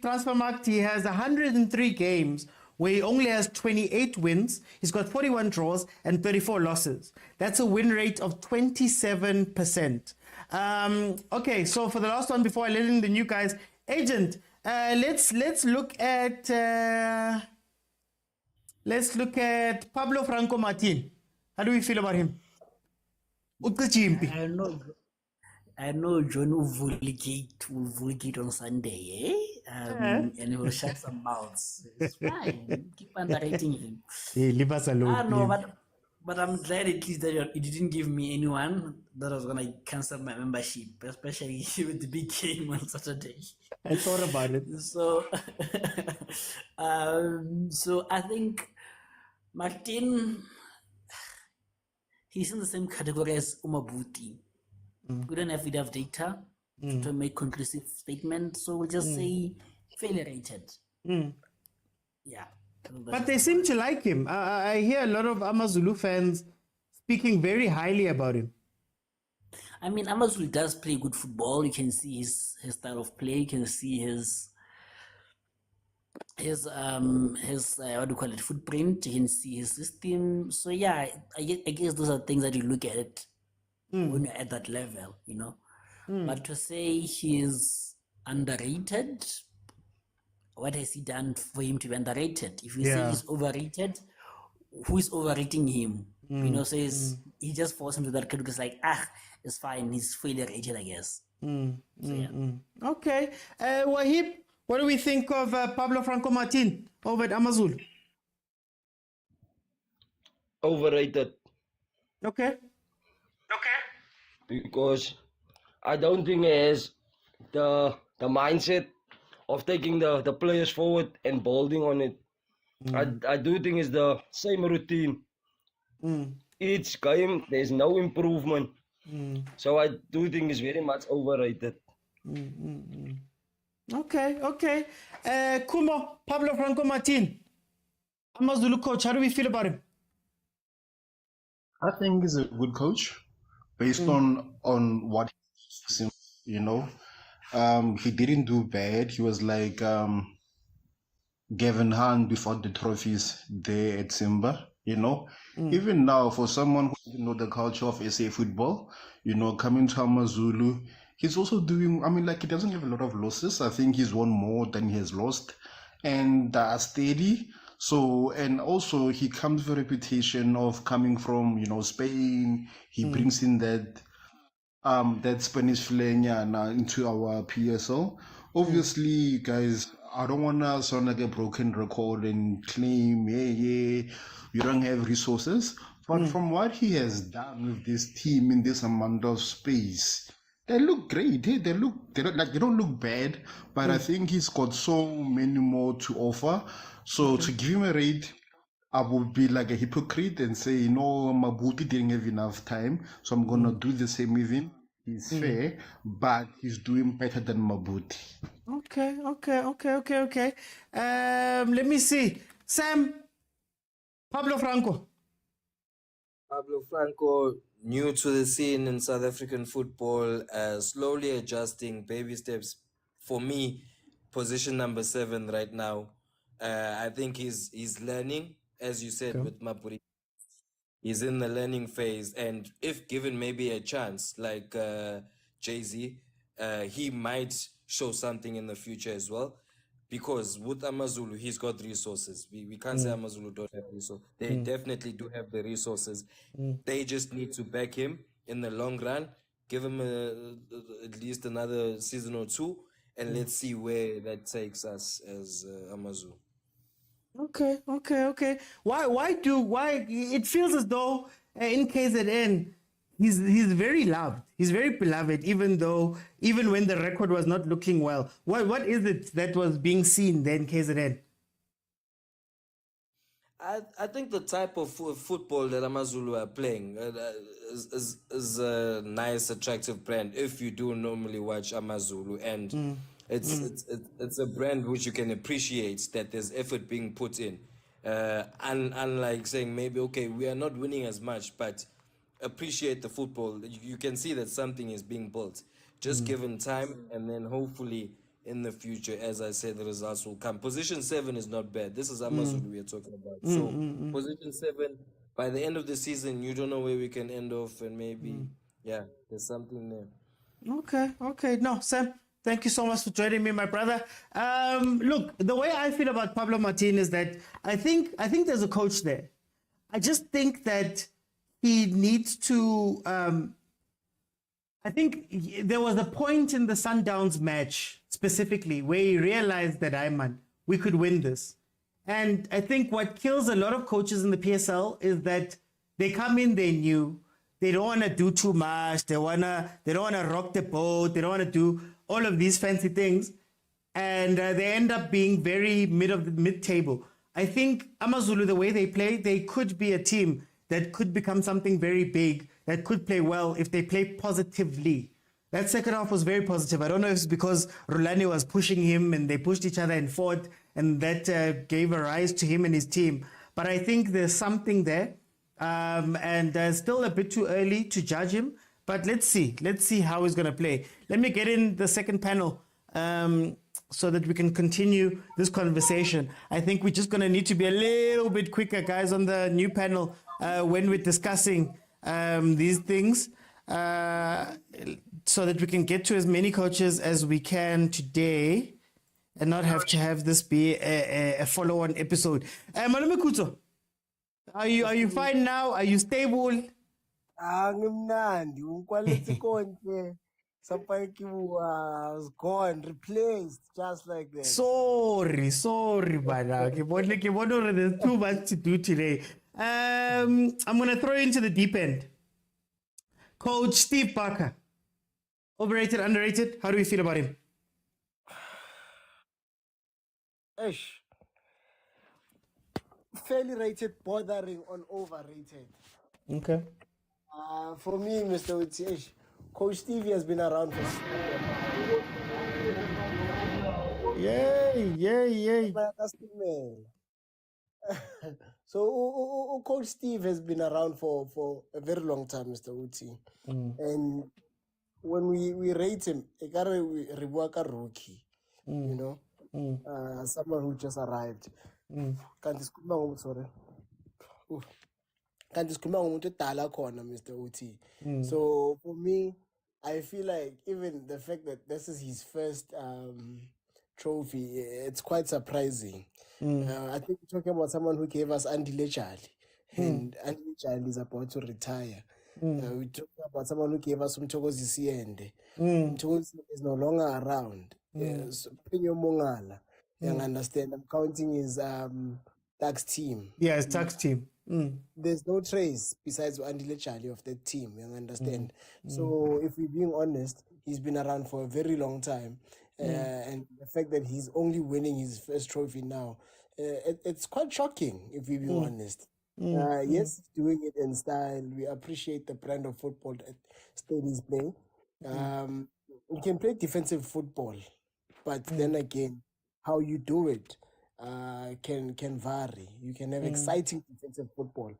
Transfermarkt, he has 103 games where he only has 28 wins. He's got 41 draws and 34 losses. That's a win rate of 27%. Okay, so for the last one, before I let in the new guys, Agent, let's look at Pablo Franco Martin. How do we feel about him? I know John will vulgate on Sunday, and he will shut some mouths. It's fine. Keep underrating him. Hey, leave us alone. No, but I'm glad at least that you didn't give me anyone that was gonna cancel my membership, especially with the big game on Saturday. I thought about it. So, so I think Martin, he's in the same category as Umabuti. We don't have enough data to make conclusive statements, so we'll just say failure rated. Yeah. But they seem to like him. I hear a lot of Amazulu fans speaking very highly about him. I mean, Amazulu does play good football. You can see his style of play. You can see his what do you call it, footprint. You can see his system. So yeah, I guess those are things that you look at it when you're at that level, you know. But to say he's underrated, what has he done for him to be underrated? If you say he's overrated, who is overrating him? You know, says he just falls into that category. It's like, it's fine. He's failure rated, I guess. So, yeah. Okay. Wahib, what do we think of Pablo Franco Martin over at Amazul? Overrated. Okay. Because I don't think he has the mindset of taking the players forward and building on it. I do think it's the same routine. Each game, there's no improvement. So I do think it's very much overrated. Okay. Kumo, Pablo Franco Martin, Amazulu coach, how do we feel about him? I think he's a good coach based on what you know. He didn't do bad. He was like Gavin Hunt before the trophies there at Simba, you know. Even now, for someone who doesn't know the culture of SA football, you know, coming to Amazulu, he's also doing, I mean, like, he doesn't have a lot of losses. I think he's won more than he has lost, and steady. So, and also he comes with a reputation of coming from, you know, Spain. He brings in that Spanish flair into our PSL. Obviously, guys, I don't want to sound like a broken record and claim, you don't have resources. But from what he has done with this team in this amount of space, they look great. They don't look bad. But I think he's got so many more to offer. So to give him a rate, I would be like a hypocrite and say, no, Mabuti didn't have enough time, so I'm gonna do the same with him. He's fair, but he's doing better than Mabuti. Okay. Let me see. Sam, Pablo Franco. Pablo Franco, new to the scene in South African football, slowly adjusting, baby steps. For me, position number 7 right now. I think he's learning, as you said, Okay. with Mapuri. He's in the learning phase, and if given maybe a chance, like Jay-Z, he might show something in the future as well. Because with Amazulu, he's got resources. We can't say Mm. Amazulu don't have resources. They Mm. definitely do have the resources. Mm. They just need to back him in the long run. Give him at least another season or two, and Mm. let's see where that takes us as Amazulu. Okay. Why it feels as though in KZN he's very loved. He's very beloved, even when the record was not looking well. What is it that was being seen there in KZN? I think the type of football that Amazulu are playing is a nice, attractive brand. If you do normally watch Amazulu, and it's a brand which you can appreciate that there's effort being put in. Unlike saying maybe okay, we are not winning as much, but appreciate the football. You can see that something is being built. Just given time, and then hopefully in the future, as I said, the results will come. Position 7 is not bad. This is Amazulu we are talking about. So position 7, by the end of the season, you don't know where we can end off, and maybe there's something there. Okay. No, Sam, thank you so much for joining me, my brother. Look, the way I feel about Pablo Martin is that I think there's a coach there. I just think that he needs to. I think there was a point in the Sundowns match specifically where he realized that we could win this. And I think what kills a lot of coaches in the PSL is that they come in, they new, they don't want to do too much, they don't want to rock the boat, they don't want to do all of these fancy things, and they end up being very mid-table. I think Amazulu, the way they play, they could be a team that could become something very big, that could play well if they play positively. That second half was very positive. I don't know if it's because Rulani was pushing him and they pushed each other and fought, and that gave a rise to him and his team. But I think there's something there, and still a bit too early to judge him. But let's see how he's going to play. Let me get in the second panel so that we can continue this conversation. I think we're just going to need to be a little bit quicker, guys, on the new panel when we're discussing these things so that we can get to as many coaches as we can today and not have to have this be a follow-on episode. Malume Kuto, are you fine now? Are you stable? Ngimnandi ungikwalethi konke sampai was gone, replaced just like that. Sorry, bana. There's too much to do today. I'm gonna throw you into the deep end. Coach Steve Parker. Overrated, underrated? How do we feel about him? Ish. Fairly rated, bordering on overrated. Okay. For me, Mr. Uti, Coach Stevie has been around for Yay. So Coach Steve has been around for a very long time, Mr. Uti. And when we rate him, we work a rookie, you know, someone who just arrived. Can't sorry. Can't Mr. Uti. So for me, I feel like even the fact that this is his first trophy, it's quite surprising. I think we're talking about someone who gave us Andy Lechali, and Andy Lechali is about to retire. We're talking about someone who gave us Mchokozi Siende. Mchokozi is no longer around. So Pinyo Mongala, you understand? I'm counting his tax team. Yeah, his tax team. There's no trace besides Andy Lechali of that team, you understand? So if we're being honest, he's been around for a very long time. And the fact that he's only winning his first trophy now, it's quite shocking if we're being honest. Yes, he's doing it in style. We appreciate the brand of football that Stade is playing. We can play defensive football, but then again, how you do it can vary. You can have exciting defensive football,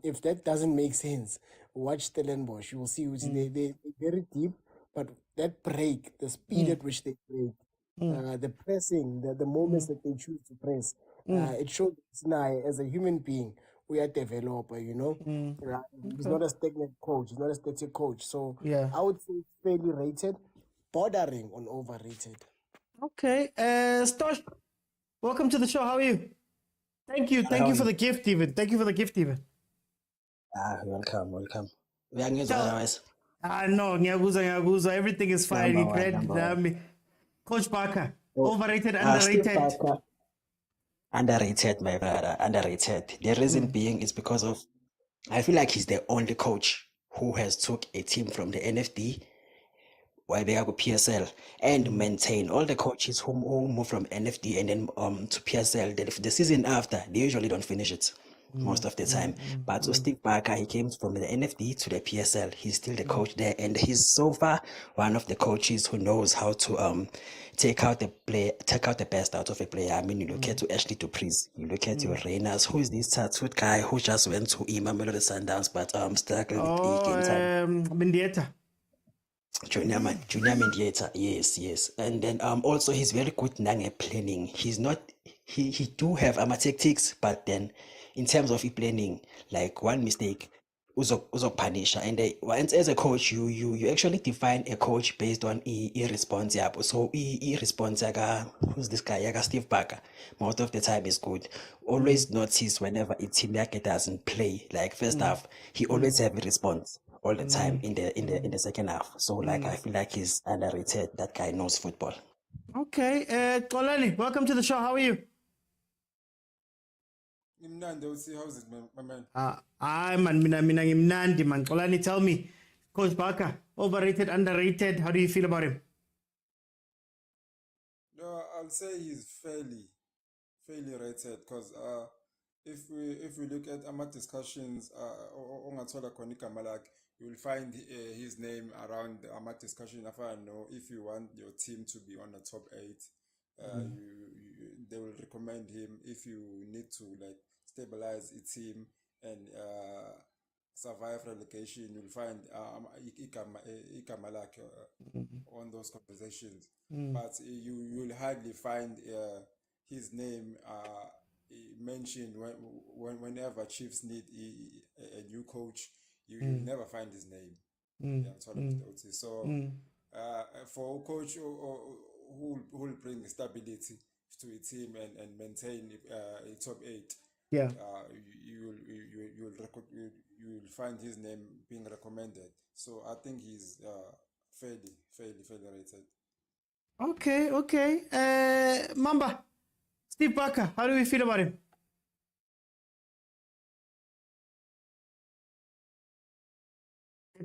If that doesn't make sense, watch Stellenbosch. You will see which they're very deep, but that break, the speed at which they break, the pressing, the moments that they choose to press, it shows Sinai as a human being, we are developer, you know. Right? He's Okay. not a stagnant coach, he's not a static coach. So Yeah. I would say fairly rated, bordering on overrated. Okay. Stosh, welcome to the show. How are you? Thank you. Thank How you are for you? the gift, even. Thank you for the gift, even. Welcome. Uyangizwa otherwise? No, ngiyakuzwa. Everything is fine. Number one, Great. number one. Coach Parker, Oh, overrated, Steve underrated. Parker, underrated, my brother, underrated. The reason being is because of, I feel like he's the only coach who has took a team from the NFD where they are with PSL and maintain all the coaches who move from NFD and then to PSL. The season after, they usually don't finish it most of the time. But so Steve Barker, he came from the NFD to the PSL. He's still the coach there, and he's so far one of the coaches who knows how to take out the best out of a player. I mean, you look at to Ashley Dupris, you look at your Reyners, who is this tattooed guy who just went to Mamelodi Sundowns, but struggling with game time. Mendieta. Junior Mendieta, yes. And then also he's very good nange planning. He's not he do have tactics, but then in terms of planning, like one mistake uzo punish. And once as a coach, you actually define a coach based on response yabo. So response yaga, who's this guy? Yaga Steve Barker. Most of the time is good. Always notice whenever a team like doesn't play, like first half, he always have a response all the time in the second half. So like I feel like he's underrated. That guy knows football. Okay. Kolani, welcome to the show. How are you? How's it, my man? Man, mina ngimnandi, man. Kolani, tell me, Coach Parker, overrated, underrated. How do you feel about him? No, I'll say he's fairly rated because if we look at our discussions, ongathola khona igama lakhe, you will find his name around our discussion. If you want your team to be on the top 8, they will recommend him. If you need to like stabilize a team and survive relegation, you'll find igama lakhe on those conversations. But you'll hardly find his name mentioned whenever Chiefs need a new coach. You'll never find his name. So for a coach who will bring stability to a team and maintain a top 8, you'll find his name being recommended. So I think he's fairly rated. Okay. Mamba, Steve Parker, how do we feel about him?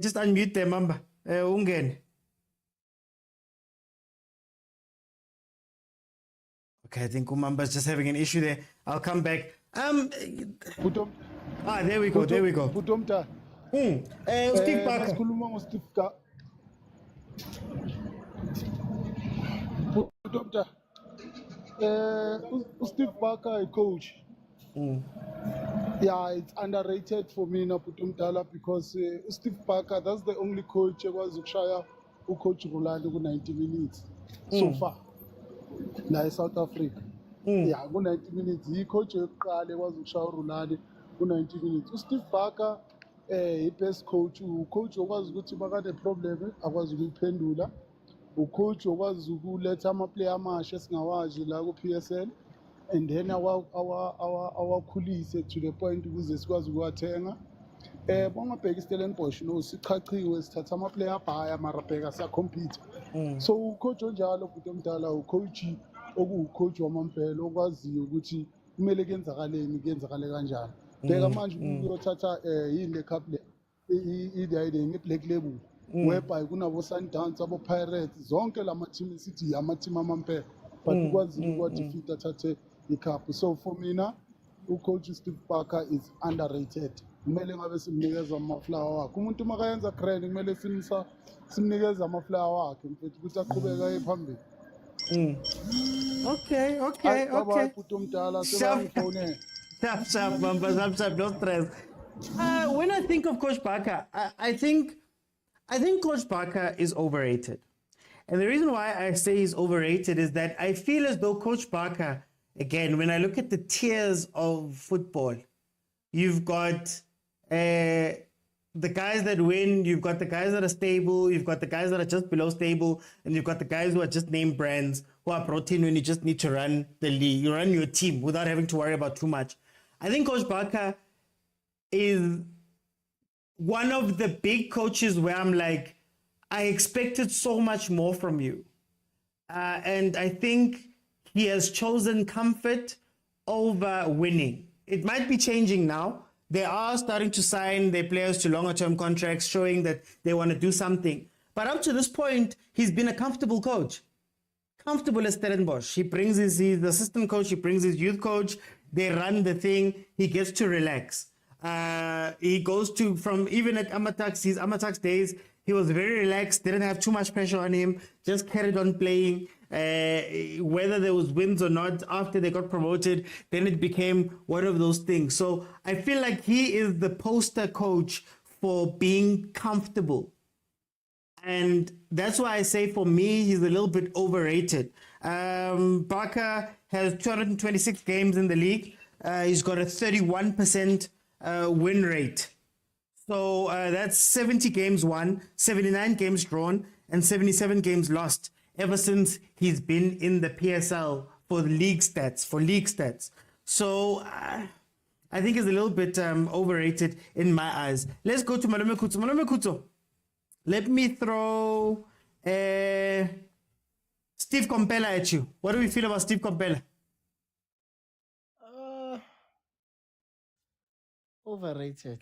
Just unmute there, Mamba. Ungen. Okay, I think Umamba's just having an issue there. I'll come back. There we go. Putomta. Steve Parker. Masikhuluma ngoSteve Putomta. Steve Barker, a coach. Yeah, it's underrated for me now, Putumtala, because Steve Barker, that's the only coach who was coach Rolando for 90 minutes so far. Now South Africa. Yeah, go 90 minutes. He coach Kale was Rolando for 90 minutes. Steve Barker, best coach, coach was good to make the problem. I was with Pendula. Coach was let amaplayer amasha singawazi la ku PSL, and then our khulise to the point ukuze sikwazi ukuwathenga. Bongabheka iStellenbosch no sichachiwe sithatha amaplayer abhaya mara bheka siyacompete. So coach onjalo futhi omdala ucoach okucoach wamampela okwaziyo ukuthi kumele kenzakale kanjani. Bheka manje ukuyothatha yini le cup le i black label. Whereby kunabo Sundowns, abo Pirates, zonke lama team sithi ama-team amampela, but ukwazile ukuwadefeat athathe icup. So for mina ucoach Steve Barker is underrated. Kumele ngabe simnikeza amaflower wakhe. Umuntu makayenza grand kumele simnikeza amaflower wakhe mfethu ukuthi aqhubeka aye phambili. Okay. Bye bye Putomdala, sebangifonela. Sharp, Mamba, sharp, no stress. When I think of Coach Barker, I think Coach Barker is overrated. And the reason why I say he's overrated is that I feel as though Coach Barker, again, when I look at the tiers of football, you've got the guys that win, you've got the guys that are stable, you've got the guys that are just below stable, and you've got the guys who are just name brands, who are brought in when you just need to run the league, you run your team without having to worry about too much. I think Coach Barker is one of the big coaches where I'm like, I expected so much more from you. And I think he has chosen comfort over winning. It might be changing now. They are starting to sign their players to longer term contracts, showing that they want to do something. But up to this point, he's been a comfortable coach. Comfortable as Stellenbosch. He brings he's the assistant coach, he brings his youth coach, they run the thing, he gets to relax. He goes to, from even at his Amatax days, he was very relaxed, didn't have too much pressure on him, just carried on playing. Whether there was wins or not, after they got promoted, then it became one of those things. So I feel like he is the poster coach for being comfortable. And that's why I say for me, he's a little bit overrated. Barker has 226 games in the league. He's got a 31% win rate. So that's 70 games won, 79 games drawn, and 77 games lost ever since he's been in the PSL for league stats. So I think he's a little bit overrated in my eyes. Let's go to Malume Kutso. Malume Kutso, let me throw Steve Kompella at you. What do we feel about Steve Kompella? Overrated.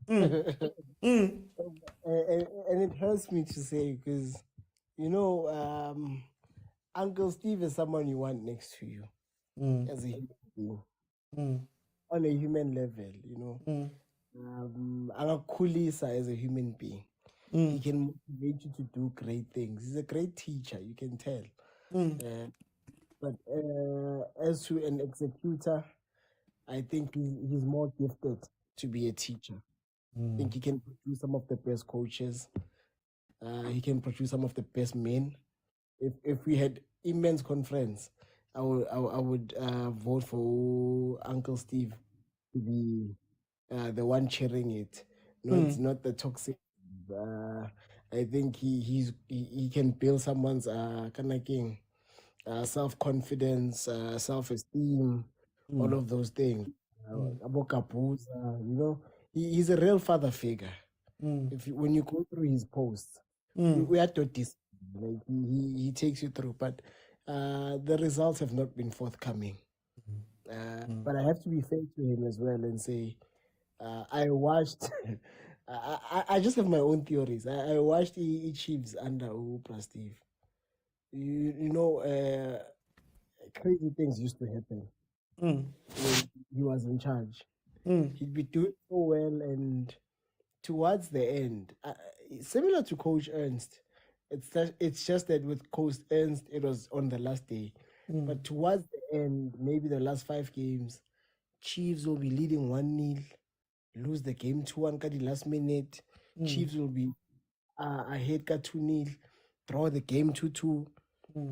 Mm. And it hurts me to say because, you know, Uncle Steve is someone you want next to you as a human being, on a human level, you know. Angakhulisa as a human being. He can motivate you to do great things. He's a great teacher, you can tell. But as to an executor, I think he's more gifted to be a teacher. I think he can produce some of the best coaches. He can produce some of the best men. If we had immense conference, I would vote for Uncle Steve to be the one cheering it. Not the toxic. I think he can build someone's kind of self-confidence, self-esteem, all of those things. You know, he's a real father figure. When you go through his posts, we are taught this. Like he takes you through, but the results have not been forthcoming. But I have to be fair to him as well and say, I watched. I just have my own theories. I watched the Chiefs under Oprah Steve. You know, crazy things used to happen when he was in charge. He'd be doing so well, and towards the end, similar to Coach Ernst, it's just that with Coach Ernst, it was on the last day. But towards the end, maybe the last 5 games, Chiefs will be leading 1-0, lose the game 2-1 at the last minute. Chiefs will be ahead 2-0, draw the game 2-2.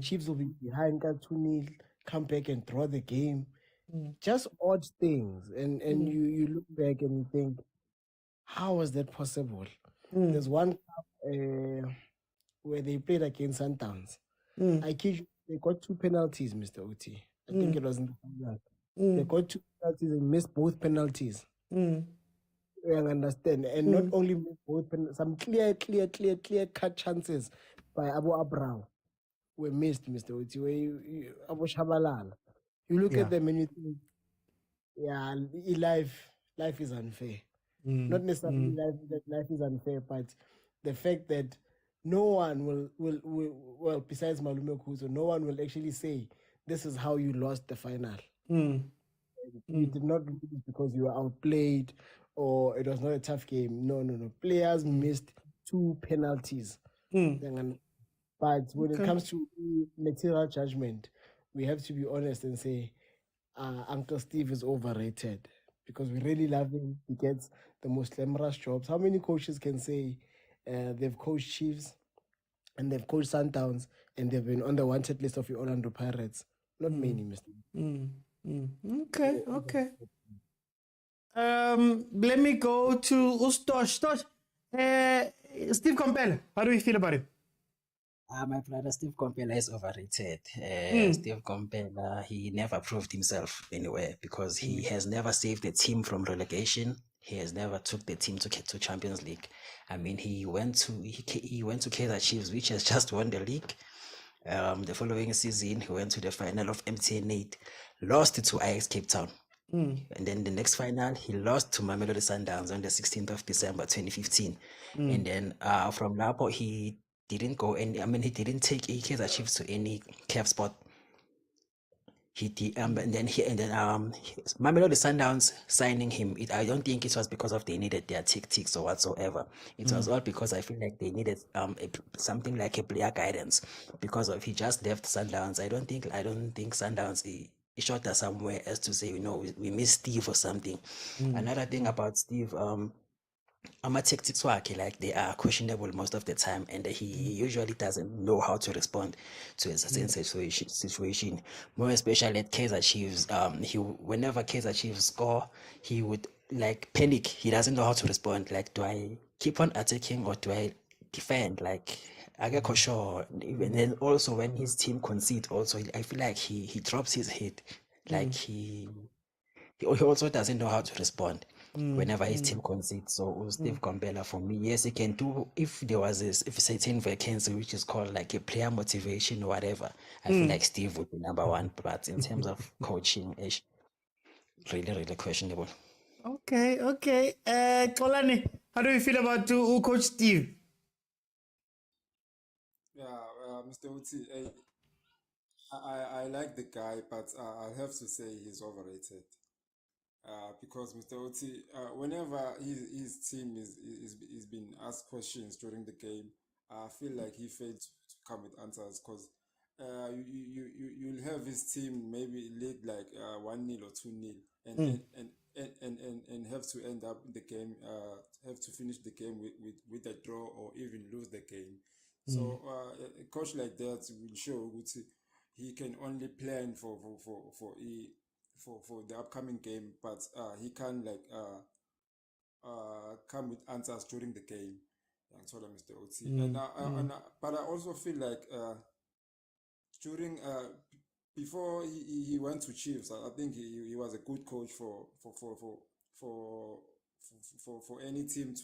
Chiefs will be behind 2-0, come back and draw the game. Just odd things. And you look back and you think, how was that possible? There's one cup where they played against Sundowns. I kid you, they got 2 penalties, Mr. Oti. I think it was in the final. They got 2 penalties and missed both penalties. I understand. And not only both penalties, some clear cut chances by Abu Abrao were missed, Mr. Oti. Where Abu Shabalala. You look at them and you think, yeah, life is unfair. Not necessarily that life is unfair, but the fact that no one will besides Malume Kuzo, no one will actually say this is how you lost the final. You did not lose because you were outplayed or it was not a tough game. No. Players missed 2 penalties. But when it comes to material judgment, we have to be honest and say Uncle Steve is overrated. because we really love him. He gets the most glamorous jobs. How many coaches can say they've coached Chiefs and they've coached Sundowns and they've been on the wanted list of the Orlando Pirates? Not many, Mr. Okay, okay. Let me go to Ustosh. Stosh, Steve Compel, how do you feel about it? My brother Steve Compella is overrated. Steve Compella, he never proved himself anywhere because he has never saved the team from relegation. He has never took the team to Champions League. I mean, he went to Kaizer Chiefs, which has just won the league. The following season, he went to the final of MTN 8, lost to Ajax Cape Town. And then the next final, he lost to Mamelodi Sundowns on the 16th of December 2015. And then from Lapo, he didn't go any. I mean, he didn't take Kaizer Chiefs to any CAF spot. He did, and then Mamelodi Sundowns signing him. I don't think it was because of they needed their ticks or whatsoever. It was all because I feel like they needed something like a player guidance, because of he just left Sundowns. I don't think Sundowns he shot us somewhere as to say, we miss Steve or something. Another thing about Steve, tactics wakhe, like, they are questionable most of the time, and he usually doesn't know how to respond to a certain situation. More especially at Kaizer Chiefs, whenever Kaizer Chiefs score, he would like panic. He doesn't know how to respond. Like, do I keep on attacking or do I defend? Like, I get sure. Even then, also when his team concede, also I feel like he drops his head. Like he also doesn't know how to respond whenever his team concedes. So Steve Compella, for me, yes, he can do, if there was a certain vacancy which is called like a player motivation or whatever, I feel like Steve would be number one. But in terms of coaching, it's really questionable. Okay. Kolani, how do you feel about Coach Steve? Yeah, Mr. Uti, I like the guy, but I'll have to say he's overrated. Because Mr. Oti, whenever his team is being asked questions during the game, I feel like he failed to come with answers, because you'll have his team maybe lead like 1-0 or 2-0, and have to end up the game, have to finish the game with a draw or even lose the game. So a coach like that will show he can only plan for the upcoming game, but he can like come with answers during the game. And so Mr. Oti. But I also feel like during before he went to Chiefs, I think he was a good coach for any team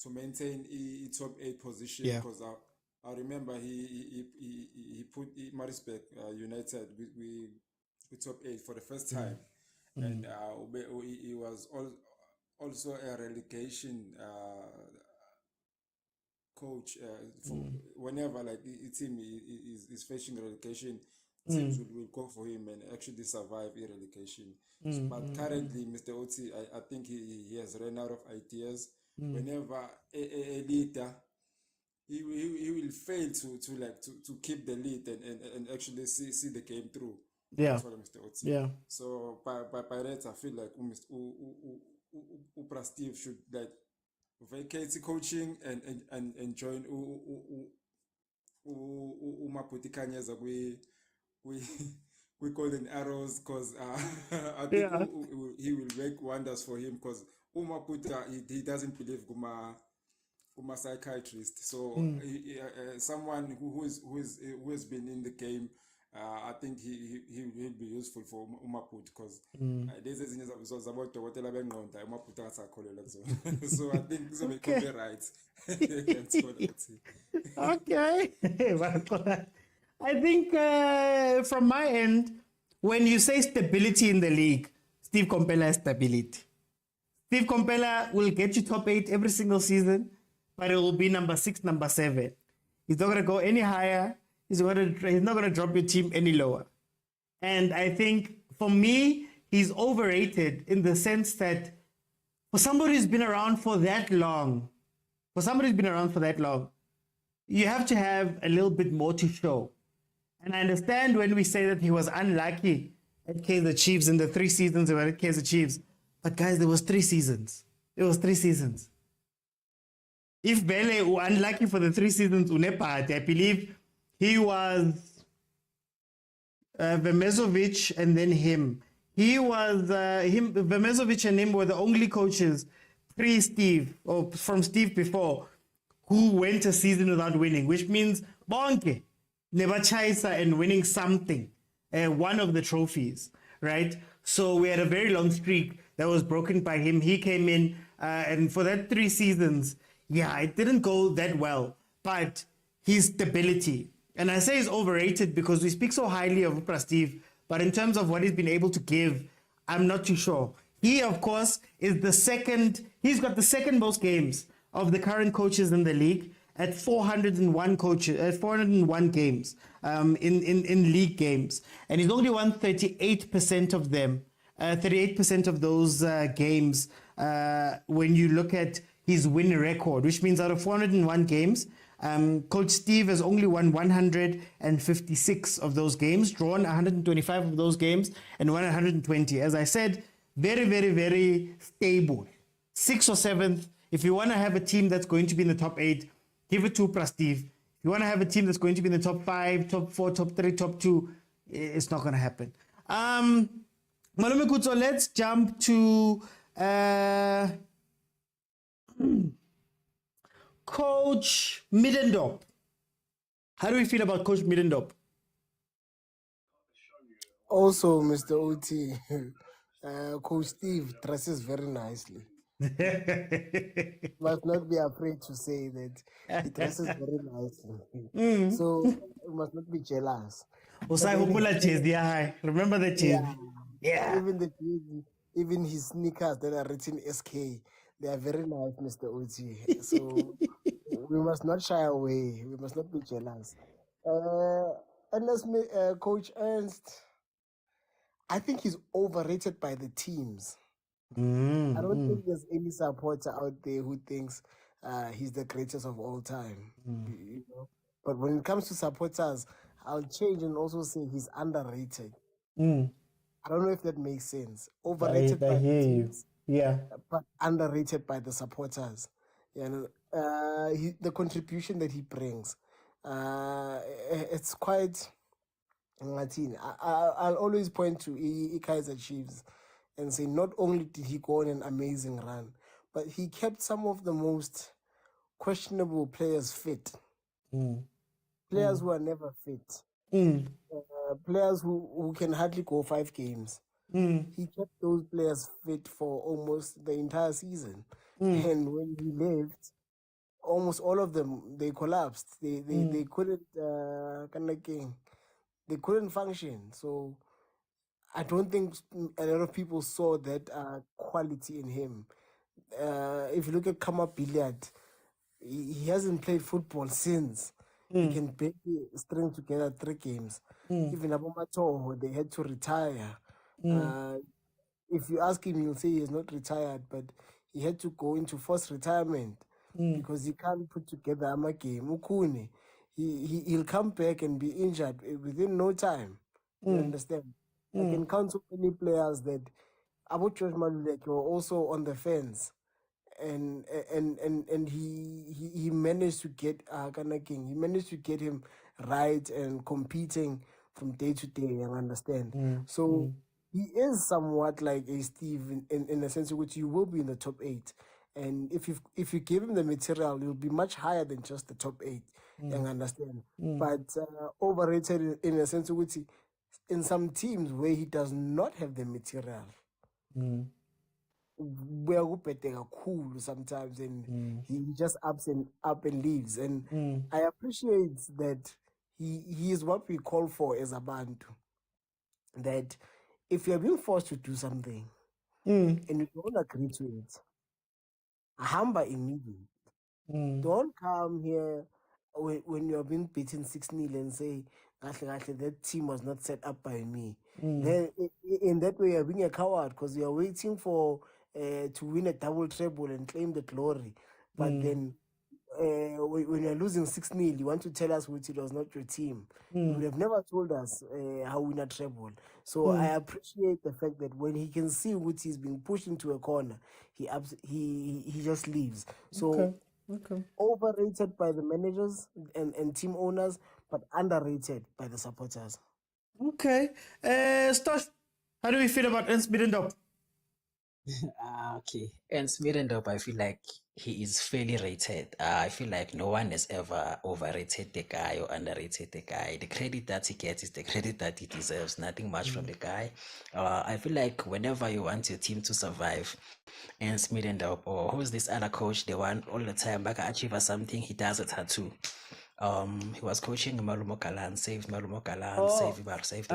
to maintain a top 8 position. Yeah. Because I remember he put Maritzburg United with top 8 for the first time, and he was also a relegation coach for whenever like the team is facing relegation, teams will go for him and actually survive a relegation. But currently, Mr. Oti, I think he has run out of ideas. Whenever a leader, he will fail to keep the lead and actually see the game through. Yeah. That's what Mr. Oti. Yeah. So by that, I feel like Upra Steve should like vacate coaching and join Umaputi Kanyeza we Golden Arrows, because I think he will make wonders for him, because Umaputa he doesn't believe Guma psychiatrist. So someone who has been in the game, I think he will be useful for Umaput, because there's a thing about the water Umaput so I think this will be right. Okay. I think from my end, when you say stability in the league, Steve Compella has stability. Steve Compella will get you top 8 every single season, but it will be number 6, number 7. He's not going to go any higher. He's not going to drop your team any lower. And I think, for me, he's overrated in the sense that for somebody who's been around for that long, you have to have a little bit more to show. And I understand when we say that he was unlucky at Kaizer Chiefs in the 3 seasons they were at Kaizer Chiefs. But guys, there was 3 seasons. It was 3 seasons. If Bele were unlucky for the 3 seasons, Unepati, I believe he was Vemezovic and then him. He was Vemezovic and him were the only coaches pre-Steve or from Steve before who went a season without winning, which means bonke never chaisa and winning something, one of the trophies, right? So we had a very long streak that was broken by him. He came in, and for that 3 seasons, yeah, it didn't go that well, but his stability, and I say he's overrated because we speak so highly of Steve, but in terms of what he's been able to give, I'm not too sure. He, of course, is the second, he's got the second most games of the current coaches in the league at 401 coaches, 401 games in league games. And he's only won 38% of them, 38% of those games when you look at his win record, which means out of 401 games, Coach Steve has only won 156 of those games, drawn 125 of those games, and won 120. As I said, very, very, very stable. 6th or 7th. If you want to have a team that's going to be in the top 8, give it to Steve. If you want to have a team that's going to be in the top 5, top 4, top 3, top 2, it's not going to happen. Malume Kutso, let's jump to Coach Middendorp. How do we feel about Coach Middendorp? Also, Mr. OT, Coach Steve dresses very nicely. Must not be afraid to say that he dresses very nicely. So you must not be jealous. Remember the jersey? Yeah. Even his sneakers that are written SK, they are very nice, Mr. OT. So we must not shy away. We must not be jealous. And as Coach Ernst, I think he's overrated by the teams. I don't think there's any supporter out there who thinks he's the greatest of all time. You know? But when it comes to supporters, I'll change and also say he's underrated. I don't know if that makes sense. Overrated I by hear the you. teams, Yeah. but underrated by the supporters. You know, the contribution that he brings, it's quite. I'll always point to Kaizer Chiefs and say not only did he go on an amazing run, but he kept some of the most questionable players fit. Players who are never fit. Players who can hardly go 5 games. He kept those players fit for almost the entire season. And when he left, almost all of them, they collapsed. They couldn't they couldn't function. So I don't think a lot of people saw that quality in him. If you look at Kama Billiard, he hasn't played football since. He can barely string together 3 games. Even Abomato, they had to retire. If you ask him, he'll say he's not retired, but he had to go into forced retirement because he can't put together a game. Ukune, he'll come back and be injured within no time. You understand? I can count so many players that about George Maluleke were also on the fence, and he managed to get King. He managed to get him right and competing from day to day. You understand? So he is somewhat like a Steve in the sense in which you will be in the top 8, and if you give him the material, you'll be much higher than just the top 8. You understand? But overrated in a sense in which in some teams where he does not have the material, we are cool sometimes, and he just up and leaves. And I appreciate that he is what we call for as a Bantu. That if you're being forced to do something and you don't agree to it, hamba immediately. Don't come here when you're being beaten 6-0 and say, actually, that team was not set up by me. Then in that way, you're being a coward because you're waiting for to win a double treble and claim the glory. But then when you're losing 6-0, you want to tell us which it was not your team. You would have never told us how we not treble. So I appreciate the fact that when he can see which he's being pushed into a corner, he just leaves. So Okay. overrated by the managers and team owners, but underrated by the supporters. Okay. Stosh, how do we feel about Ernst Middendorp? Okay. And Smirendop, I feel like he is fairly rated. I feel like no one has ever overrated the guy or underrated the guy. The credit that he gets is the credit that he deserves. Nothing much from the guy. I feel like whenever you want your team to survive, and Smirendop, or who's this other coach, the one all the time, back achieve something, he does a tattoo. He was coaching Malumo Kalan, saved Malumo Kalan, saved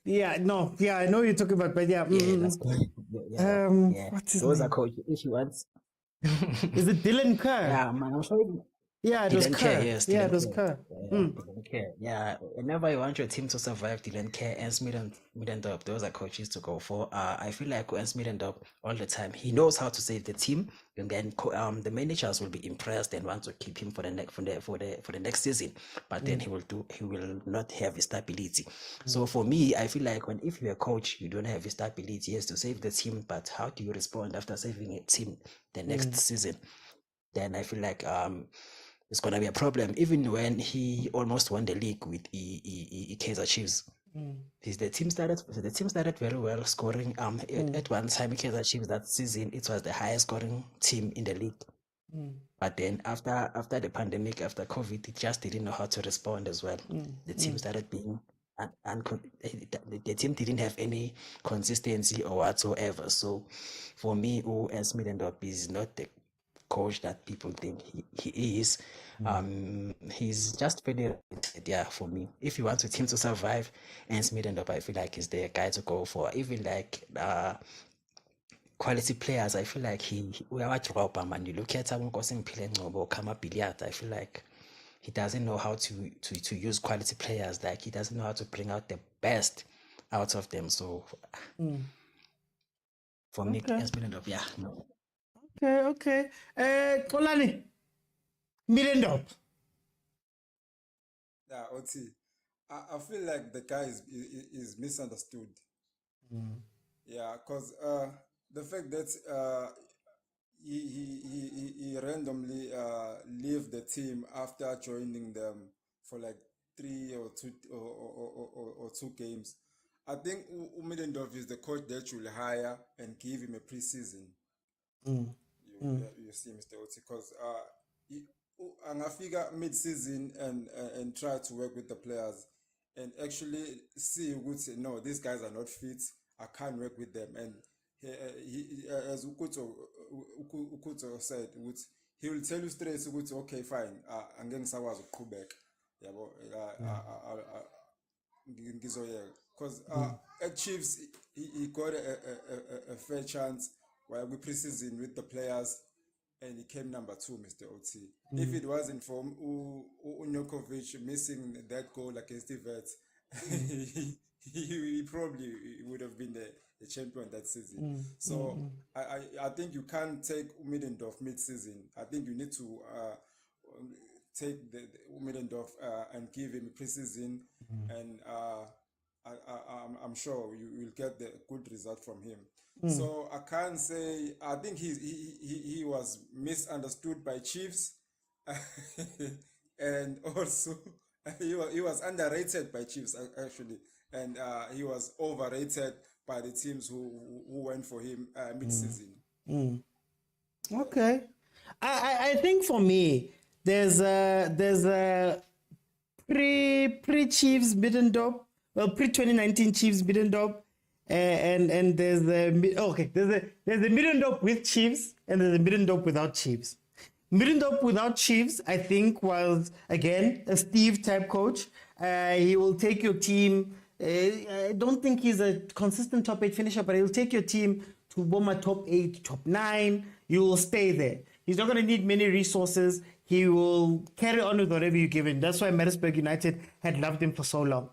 Yeah, no, yeah, I know you're talking about, but yeah. yeah, that's correct. Yeah. What's his Those name? are coaches. If you want, Is it Dylan Kerr? yeah, man, I'm sure. Yeah, it was Dylan Kerr. Kerr, yes, Yeah, Dylan it was Kerr. Kerr. Dylan Kerr. Yeah, whenever you want your team to survive, Dylan Kerr and Middendorp, those are coaches to go for. I feel like Ernst Middendorp all the time, he knows how to save the team, and then the managers will be impressed and want to keep him for the next season. But then he will not have stability. So for me, I feel like if you're a coach, you don't have stability. Yes, to save the team, but how do you respond after saving a team the next season? Then I feel like it's gonna be a problem. Even when he almost won the league with Kaizer Chiefs, the team started very well, scoring. At one time, Kaizer Chiefs that season, it was the highest scoring team in the league. But then after the pandemic, after COVID, it just didn't know how to respond as well. The team started being the team didn't have any consistency or whatsoever. So for me, Ernst Middendorp is not the coach that people think he is. He's just very rated, yeah, for me. If you want a team to survive, Ernst Middendorp, I feel like is the guy to go for. Even like quality players, I feel like we are drop him, and you look at Nkosi Mpile Kama Billiard, I feel like he doesn't know how to use quality players. Like he doesn't know how to bring out the best out of them. So for me, Ernst Middendorp, yeah, no. Okay. Kolani, Middendorp. Yeah, Oti. I feel like the guy is misunderstood. Yeah, because the fact that he randomly left the team after joining them for like 2 games. I think Middendorf is the coach that you will hire and give him a preseason. You see, Mr. Oti, because angafika mid-season and try to work with the players and actually see ukuthi no, these guys are not fit, I can't work with them. And he as Ukuto said, he will tell you straight ukuthi okay, fine, angeke ngisakwazi ukuqhubeka, yabo, ngizoyeka. Because at Chiefs he got a fair chance while we preseason with the players, and he came number 2, Mr. Ot. If it wasn't for Unyokovic missing that goal against the Vets, he probably would have been the champion that season. So I think you can't take Middendorf mid-season. I think you need to take the Middendorf and give him a preseason, and I'm sure you will get the good result from him. So I can't say. I think he was misunderstood by Chiefs, and also he was underrated by Chiefs actually, and he was overrated by the teams who went for him mid-season. Okay, I think for me there's a pre-Chiefs Middendorp, well, pre-2019 Chiefs Middendorp, and there's the Middendorp with Chiefs, and there's a Middendorp without Chiefs. Middendorp without Chiefs, I think, was again a Steve type coach. He will take your team. I don't think he's a consistent top 8 finisher, but he'll take your team to Boma top 8, top 9. You will stay there. He's not going to need many resources. He will carry on with whatever you give him. That's why Maritzburg United had loved him for so long.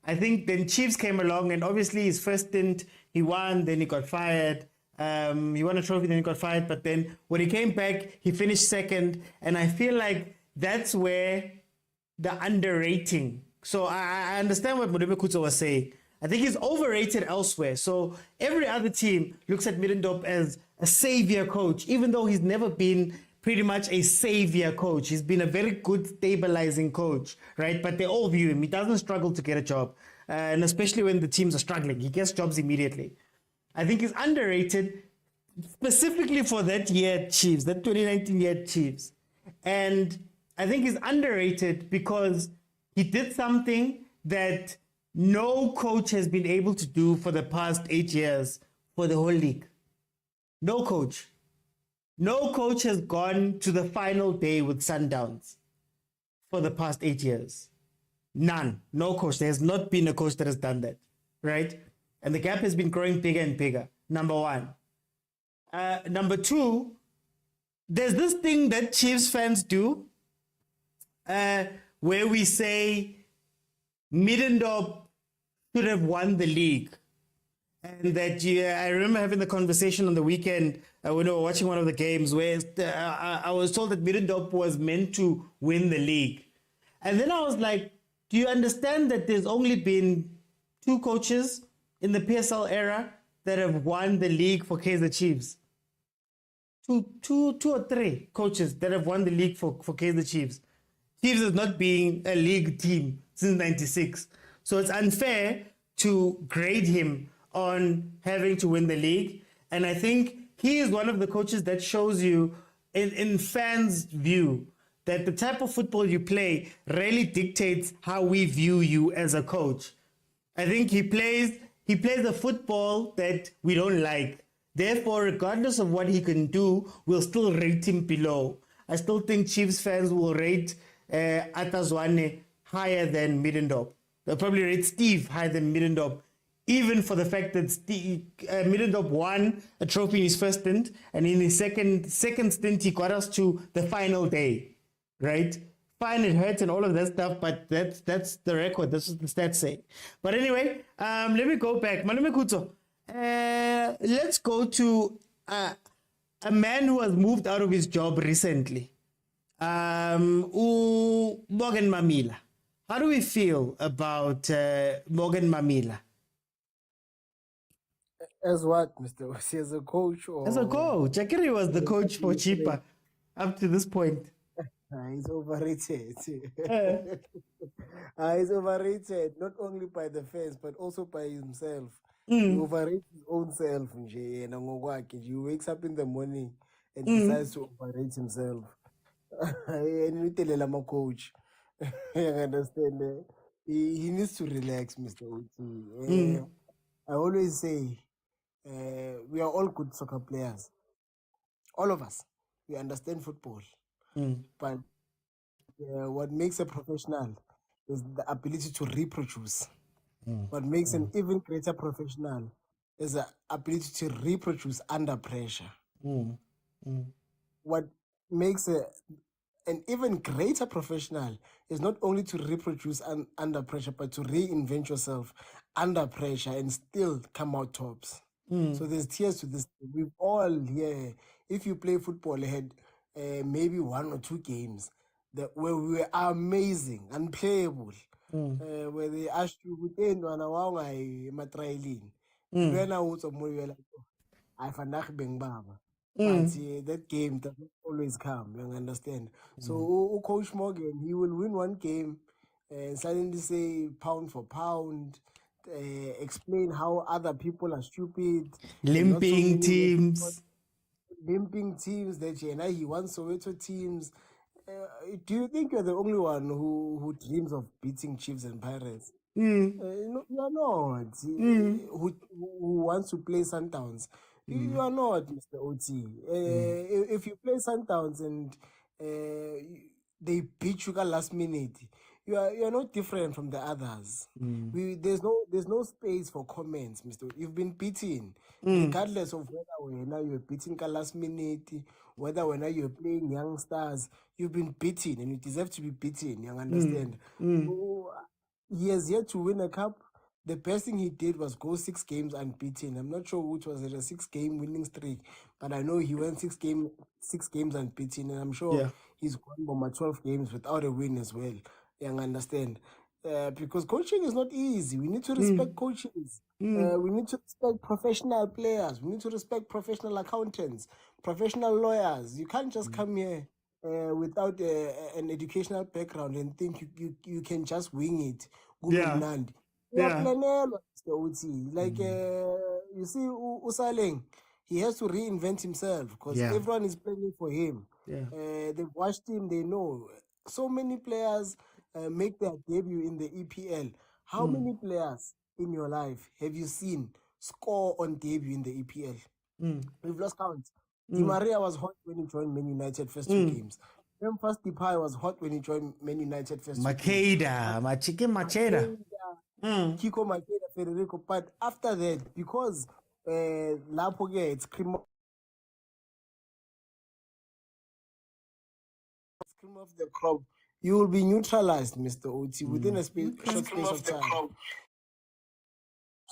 I think then Chiefs came along, and obviously his first stint, he won, then he got fired. He won a trophy, then he got fired. But then when he came back, he finished second. And I feel like that's where the underrating. So I understand what Modebe Kutso was saying. I think he's overrated elsewhere. So every other team looks at Middendorp as a savior coach, even though he's never been pretty much a savior coach. He's been a very good stabilizing coach, right? But they all view him. He doesn't struggle to get a job. And especially when the teams are struggling, he gets jobs immediately. I think he's underrated specifically for that year at Chiefs, that 2019 year at Chiefs. And I think he's underrated because he did something that no coach has been able to do for the past 8 years for the whole league. No coach. No coach has gone to the final day with Sundowns for the past 8 years. None. No coach. There has not been a coach that has done that, right? And the gap has been growing bigger and bigger, number one. Number two, there's this thing that Chiefs fans do where we say Middendorp should have won the league. And that I remember having the conversation on the weekend when we were watching one of the games where I was told that Middendorp was meant to win the league. And then I was like, do you understand that there's only been 2 coaches in the PSL era that have won the league for Kaizer Chiefs? Two or three coaches that have won the league for Kaizer Chiefs. Chiefs has not been a league team since 96. So it's unfair to grade him on having to win the league. And I think he is one of the coaches that shows you, in fans' view, that the type of football you play really dictates how we view you as a coach. I think he plays a football that we don't like. Therefore, regardless of what he can do, we'll still rate him below. I still think Chiefs fans will rate Atazwane higher than Middendorp. They'll probably rate Steve higher than Middendorp, even for the fact that Middendorp won a trophy in his first stint, and in his second stint, he got us to the final day, right? Fine, it hurts and all of that stuff, but that's the record. That's what the stats say. But anyway, let me go back. Malome Kutso, let's go to a man who has moved out of his job recently. Morgan Mamila. How do we feel about Morgan Mamila? As what, Mr. Osi, as a coach? Or... As a coach. Jakiri was the coach for Chipa up to this point. He's overrated. He's overrated, not only by the fans, but also by himself. He overrates his own self. He wakes up in the morning and decides to overrate himself. And you tell him, coach. You understand? He needs to relax, Mr. Oti. I always say, we are all good soccer players. All of us. We understand football. But what makes a professional is the ability to reproduce. What makes an even greater professional is the ability to reproduce under pressure. What makes an even greater professional is not only to reproduce under pressure, but to reinvent yourself under pressure and still come out tops. So there's tiers to this. We've all here, if you play football, had maybe 1 or 2 games where we were amazing, unplayable, where they asked you, within 1 hour, matrailin. When I was a movie like, I found baba. But that game doesn't always come, you understand? So Coach Morgan, he will win 1 game and suddenly say pound for pound, explain how other people are stupid. Limping teams. Limping teams that he wants Soweto teams. Do you think you're the only one who dreams of beating Chiefs and Pirates? No, you are not. Who wants to play Sundowns? You are not, Mr. OT. If you play Sundowns and they beat you last minute, you are not different from the others. There's no space for comments, Mr. You've been beaten, regardless of whether you're beaten last minute, whether you're playing young stars. You've been beaten, and you deserve to be beaten. You understand? So, he has yet to win a cup. the best thing he did was go 6 games unbeaten. I'm not sure which was it, a 6 game winning streak, but I know he went 6 games unbeaten, and I'm sure Yeah. he's gone over 12 games without a win as well. You understand? Because coaching is not easy. We need to respect coaches. We need to respect professional players. We need to respect professional accountants, professional lawyers. You can't just come here without an educational background and think you can just wing it. Yeah. Mnandi. Yeah. Like you see, Usaleng, he has to reinvent himself because Yeah. everyone is playing for him. Yeah. They've watched him. They know so many players make their debut in the EPL. How many players in your life have you seen score on debut in the EPL? We've lost count. Di Maria was hot when he joined Man United first 2 games. Memphis Depay was hot when he joined Man United first 2 games. Makeda, Macheda. Kiko Makeda, Federico. But after that, because lapho ke it's cream of the crop, you will be neutralized, Mr. OT, within a short space of time.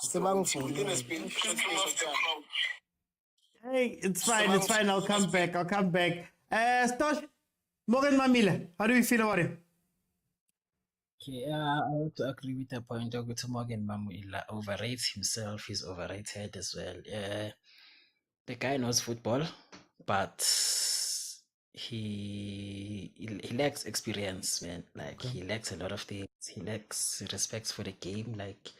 Within a short space of time. Hey, it's fine. I'll come back. Stosh, Morgan Mamila, how do you feel about him? Okay, I want to agree with the point of Morgan Mamila overrates himself. He's overrated as well. The guy knows football, but he lacks experience, man. Like he lacks a lot of things. He lacks respect for the game. Like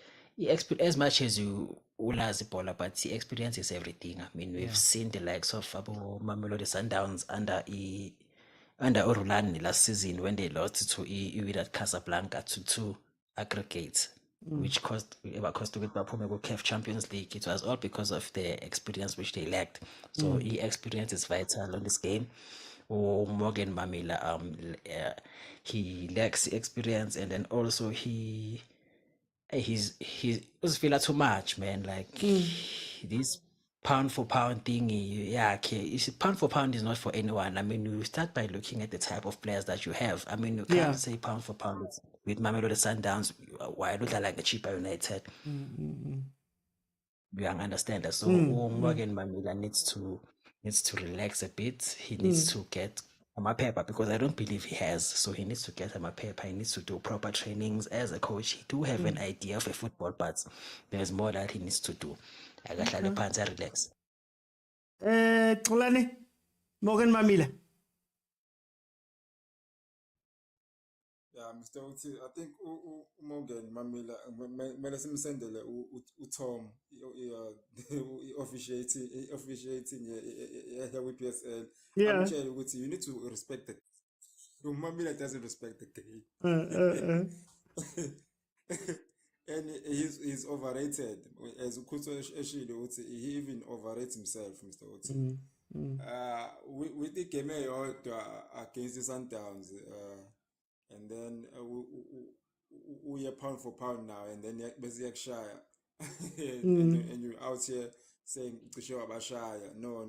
as much as you ulazi bola, but he experiences everything. I mean, we've seen the likes of Abu Mamelodi Sundowns under Orlando last season when they lost to Wydad Casablanca to 2 aggregates, which cost to get Baphomet CAF Champions League. It was all because of the experience which they lacked. So experience is vital on this game. Morgan Mamila, he lacks experience, and then also he's feel too much, man. Like this pound for pound thing, pound for pound is not for anyone. I mean, you start by looking at the type of players that you have. I mean, you can't say pound for pound with Mamelodi Sundowns. Why look like a cheaper United? You understand that. So Morgan Mamila needs to relax a bit. He needs to get a paper, because I don't believe he has. So he needs to get a paper. He needs to do proper trainings as a coach. He do have an idea of a football, but there's more that he needs to do. I got the pants relax. Xolani, Morgan Mamila. Yeah, Mr. Uti, I think Morgan Mamila, mele simsendele uTom officiating here with PSL. I'm telling you, you need to respect it. Mamila doesn't respect the game. And he's overrated. As Ukuto Eshile, he even overrates himself, Mr. Uti. With the game against the Sundowns, and then we are pound for pound now, and then Beziak Shire, and you're out here saying Bashaya. No.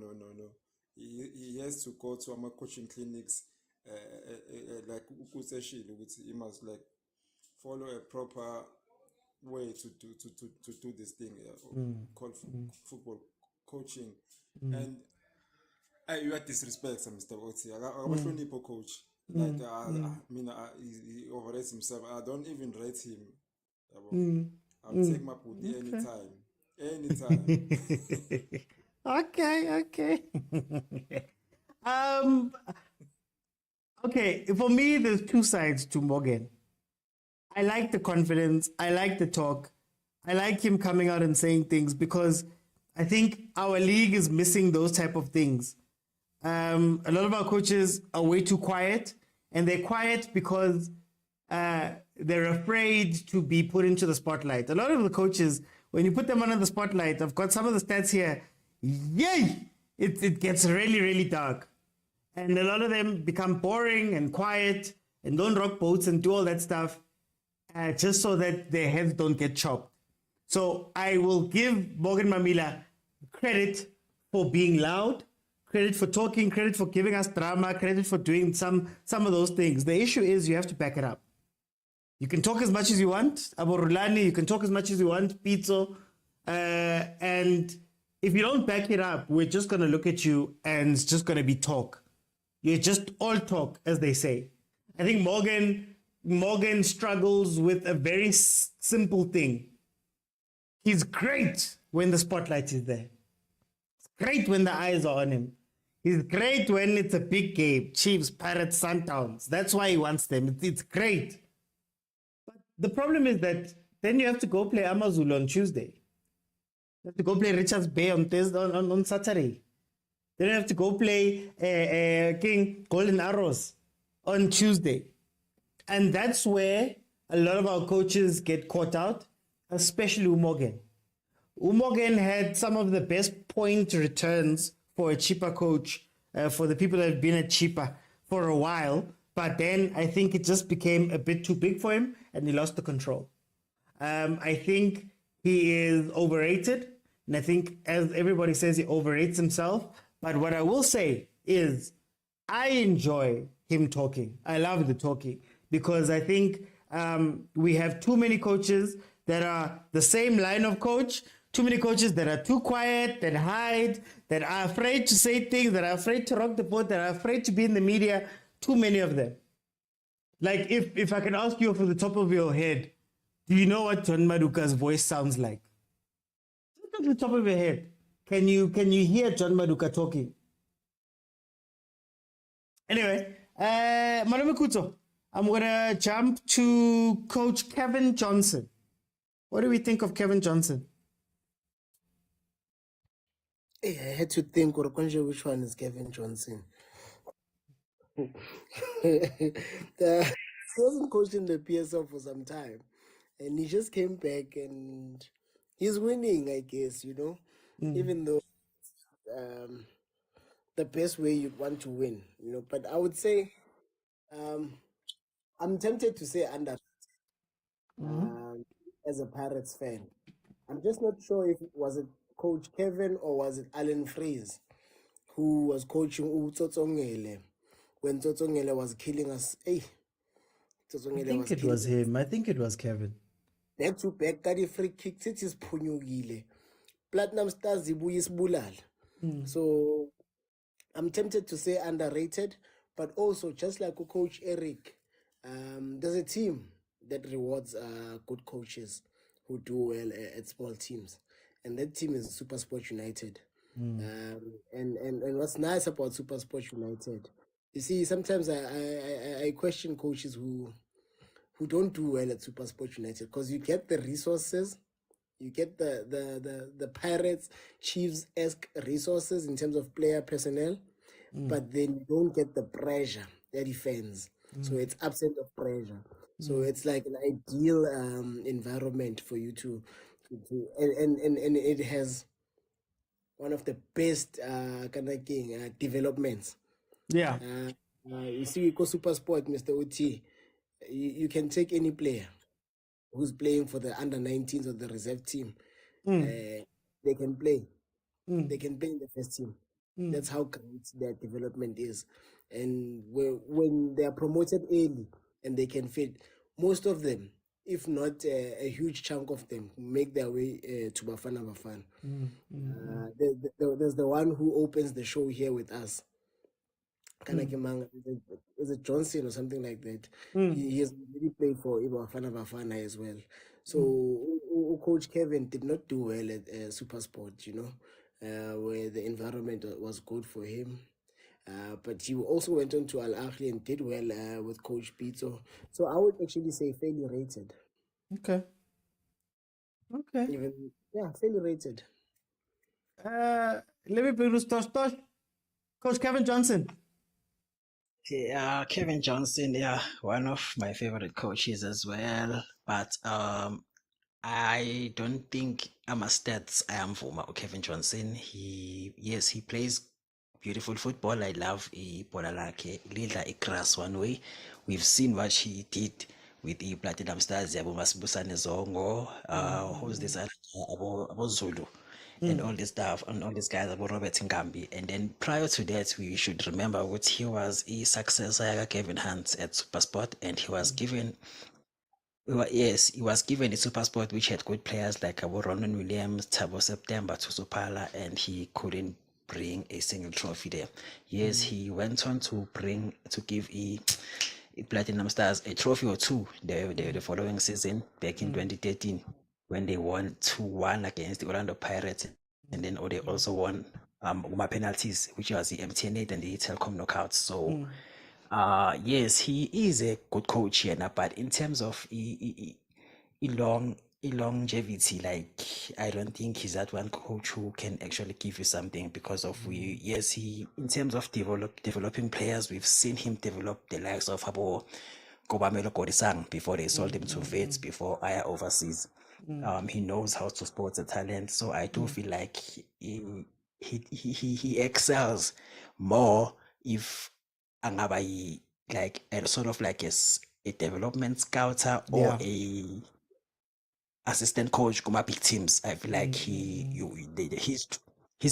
He has to go to our coaching clinics, like Ukuseshil, he must like follow a proper way to do this thing called football coaching. And you are disrespect, Mr. Oti. I'm a funny coach. Like he overrates himself. I don't even rate him. I'll take my booty anytime. Okay. Okay, for me, there's two sides to Morgan. I like the confidence. I like the talk. I like him coming out and saying things, because I think our league is missing those type of things. A lot of our coaches are way too quiet, and they're quiet because they're afraid to be put into the spotlight. A lot of the coaches, when you put them under the spotlight, I've got some of the stats here. Yay! It gets really, really dark. And a lot of them become boring and quiet and don't rock boats and do all that stuff just so that their heads don't get chopped. So I will give Morgan Mamila credit for being loud, credit for talking, credit for giving us drama, credit for doing some of those things. The issue is you have to back it up. You can talk as much as you want. Aborulani, you can talk as much as you want. Pizzo. And if you don't back it up, we're just going to look at you and it's just going to be talk. You're just all talk, as they say. I think Morgan struggles with a very simple thing. He's great when the spotlight is there. It's great when the eyes are on him. He's great when it's a big game. Chiefs, Pirates, Sundowns. That's why he wants them. It's great. But the problem is that then you have to go play Amazulu on Tuesday. You have to go play Richards Bay on Thursday, on Saturday. Then you have to go play King Golden Arrows on Tuesday. And that's where a lot of our coaches get caught out, especially Umogen. Umogen had some of the best point returns for a cheaper coach, for the people that have been at cheaper for a while. But then I think it just became a bit too big for him and he lost the control. I think he is overrated. And I think, as everybody says, he overrates himself. But what I will say is I enjoy him talking. I love the talking because I think we have too many coaches that are the same line of coach, too many coaches that are too quiet, that hide, that are afraid to say things, that are afraid to rock the boat, that are afraid to be in the media. Too many of them. Like, if I can ask you from the top of your head, do you know what John Maduka's voice sounds like? Just off the top of your head. Can you hear John Maduka talking? Anyway, Malume Kuto, I'm going to jump to Coach Kevin Johnson. What do we think of Kevin Johnson? Hey, I had to think, Orokonjo, which one is Kevin Johnson? He wasn't coaching the PSL for some time, and he just came back and he's winning, I guess, even though the best way you'd want to win, But I would say I'm tempted to say under as a Pirates fan. I'm just not sure if it was it Coach Kevin or was it Alan Freeze who was coaching Tsotsongele when Tsotsongele was killing us. Hey, I think it was him. I think it was Kevin. Back to back, kadi free kicks, it is phunyukile. Platinum Stars zibuye isibulala. So I'm tempted to say underrated, but also just like Coach Eric, there's a team that rewards good coaches who do well at small teams, and that team is Super Sport United. And what's nice about Super Sport United, you see, sometimes I question coaches who don't do well at Super Sport United because you get the resources, you get the Pirates, Chiefs-esque resources in terms of player personnel, but then you don't get the pressure, the defense. So it's absent of pressure. So it's like an ideal environment for you to and it has one of the best kind of developments. Yeah. You see, we go Super Sport, Mr. OT. You can take any player who's playing for the under-19s or the reserve team. They can play. They can play in the first team. That's how great their development is. And when they are promoted early and they can fit, most of them, if not a huge chunk of them, make their way to Bafana Bafana. There's the one who opens the show here with us. Kanakimanga, is it Johnson or something like that? He has really played for Bafana Bafana as well. So Coach Kevin did not do well at Super Sport, where the environment was good for him. But he also went on to Al Ahly and did well with Coach Pizzo. So I would actually say fairly rated. Okay. Fairly rated. Let me bring this Tosh. Coach Kevin Johnson. Yeah, Kevin Johnson, one of my favorite coaches as well. But I don't think I'm a stats I am for Kevin Johnson. He plays beautiful football. I love Bola Lake, Lila Ikras one way. We've seen what he did with the Platinum Stars, Yabo Masibusane Zongo, who's this Abo Zulu, and all this stuff, and all these guys about Robert Ngambi. And then prior to that, we should remember what he was a successor Kevin Hunt at Supersport, and he was given Yes, he was given a super sport which had good players like Ronan Williams, Tabo September, Tusupala, and he couldn't bring a single trophy there. Yes, he went on to give a Platinum Stars a trophy or two the following season back in 2013 when they won 2-1 against the Orlando Pirates, and then they also won my penalties, which was the MTN8 and the Telkom knockouts. So yes, he is a good coach here now, but in terms of longevity, like I don't think he's that one coach who can actually give you something because of yes, he in terms of developing players, we've seen him develop the likes of Abo Kobamelo Kodisang before they sold him to Vets before Aya overseas. He knows how to spot the talent, so I do feel like he excels more if angaba like a sort of like a development scouter or Yeah. a assistant coach kuma big teams. I feel like his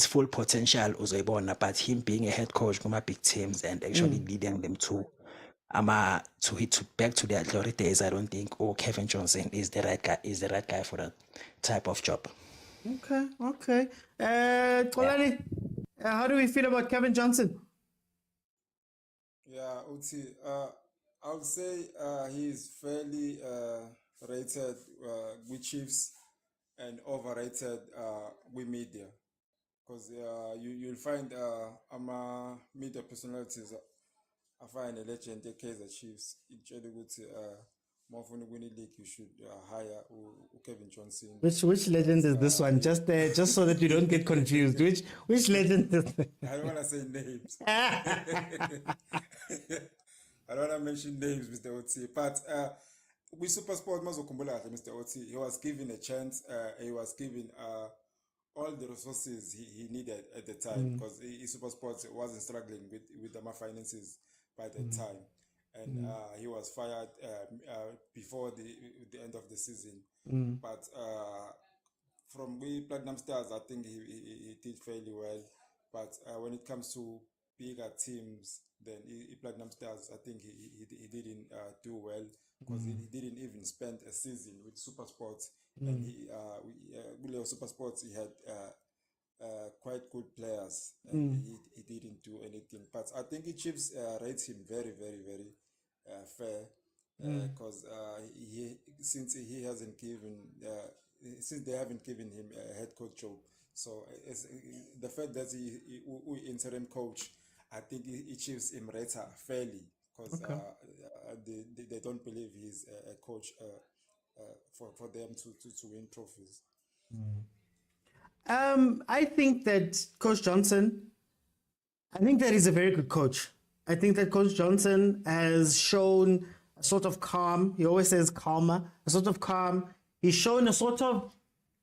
full potential uzoyibona, but him being a head coach kuma big teams and actually leading them to hit back to their glory days, I don't think Kevin Johnson is the right guy for that type of job. Okay. Xolani, how do we feel about Kevin Johnson? Yeah, Uti. I would say he's fairly rated with Chiefs and overrated with media, because you'll find media personalities. I find a legend Kaizer Chiefs. Itshela ukuthi uma ufuna ukwina league you should hire Kevin Johnson. Which legend is this one? Just so that you don't get confused. Which legend is this? I don't want to say names. I don't want to mention names, Mr. Oti. But with SuperSport, Mr. Oti, he was given a chance. He was given all the resources he needed at the time, because SuperSport wasn't struggling with the finances by that time. And he was fired before the end of the season. But from Platinum Stars, I think he did fairly well. But when it comes to bigger teams, then Platinum Stars, I think he didn't do well, because he didn't even spend a season with SuperSports. And with SuperSports, he had quite good players, and he didn't do anything. But I think the Chiefs rate him very, very, very fair, because since they haven't given him a head coach job, so the fact that he interim coach, I think he Chiefs him rater fairly, because they don't believe he's a coach for them to win trophies. I think that Coach Johnson, I think that he's a very good coach. I think that Coach Johnson has shown a sort of calm. He always says calmer, a sort of calm. He's shown a sort of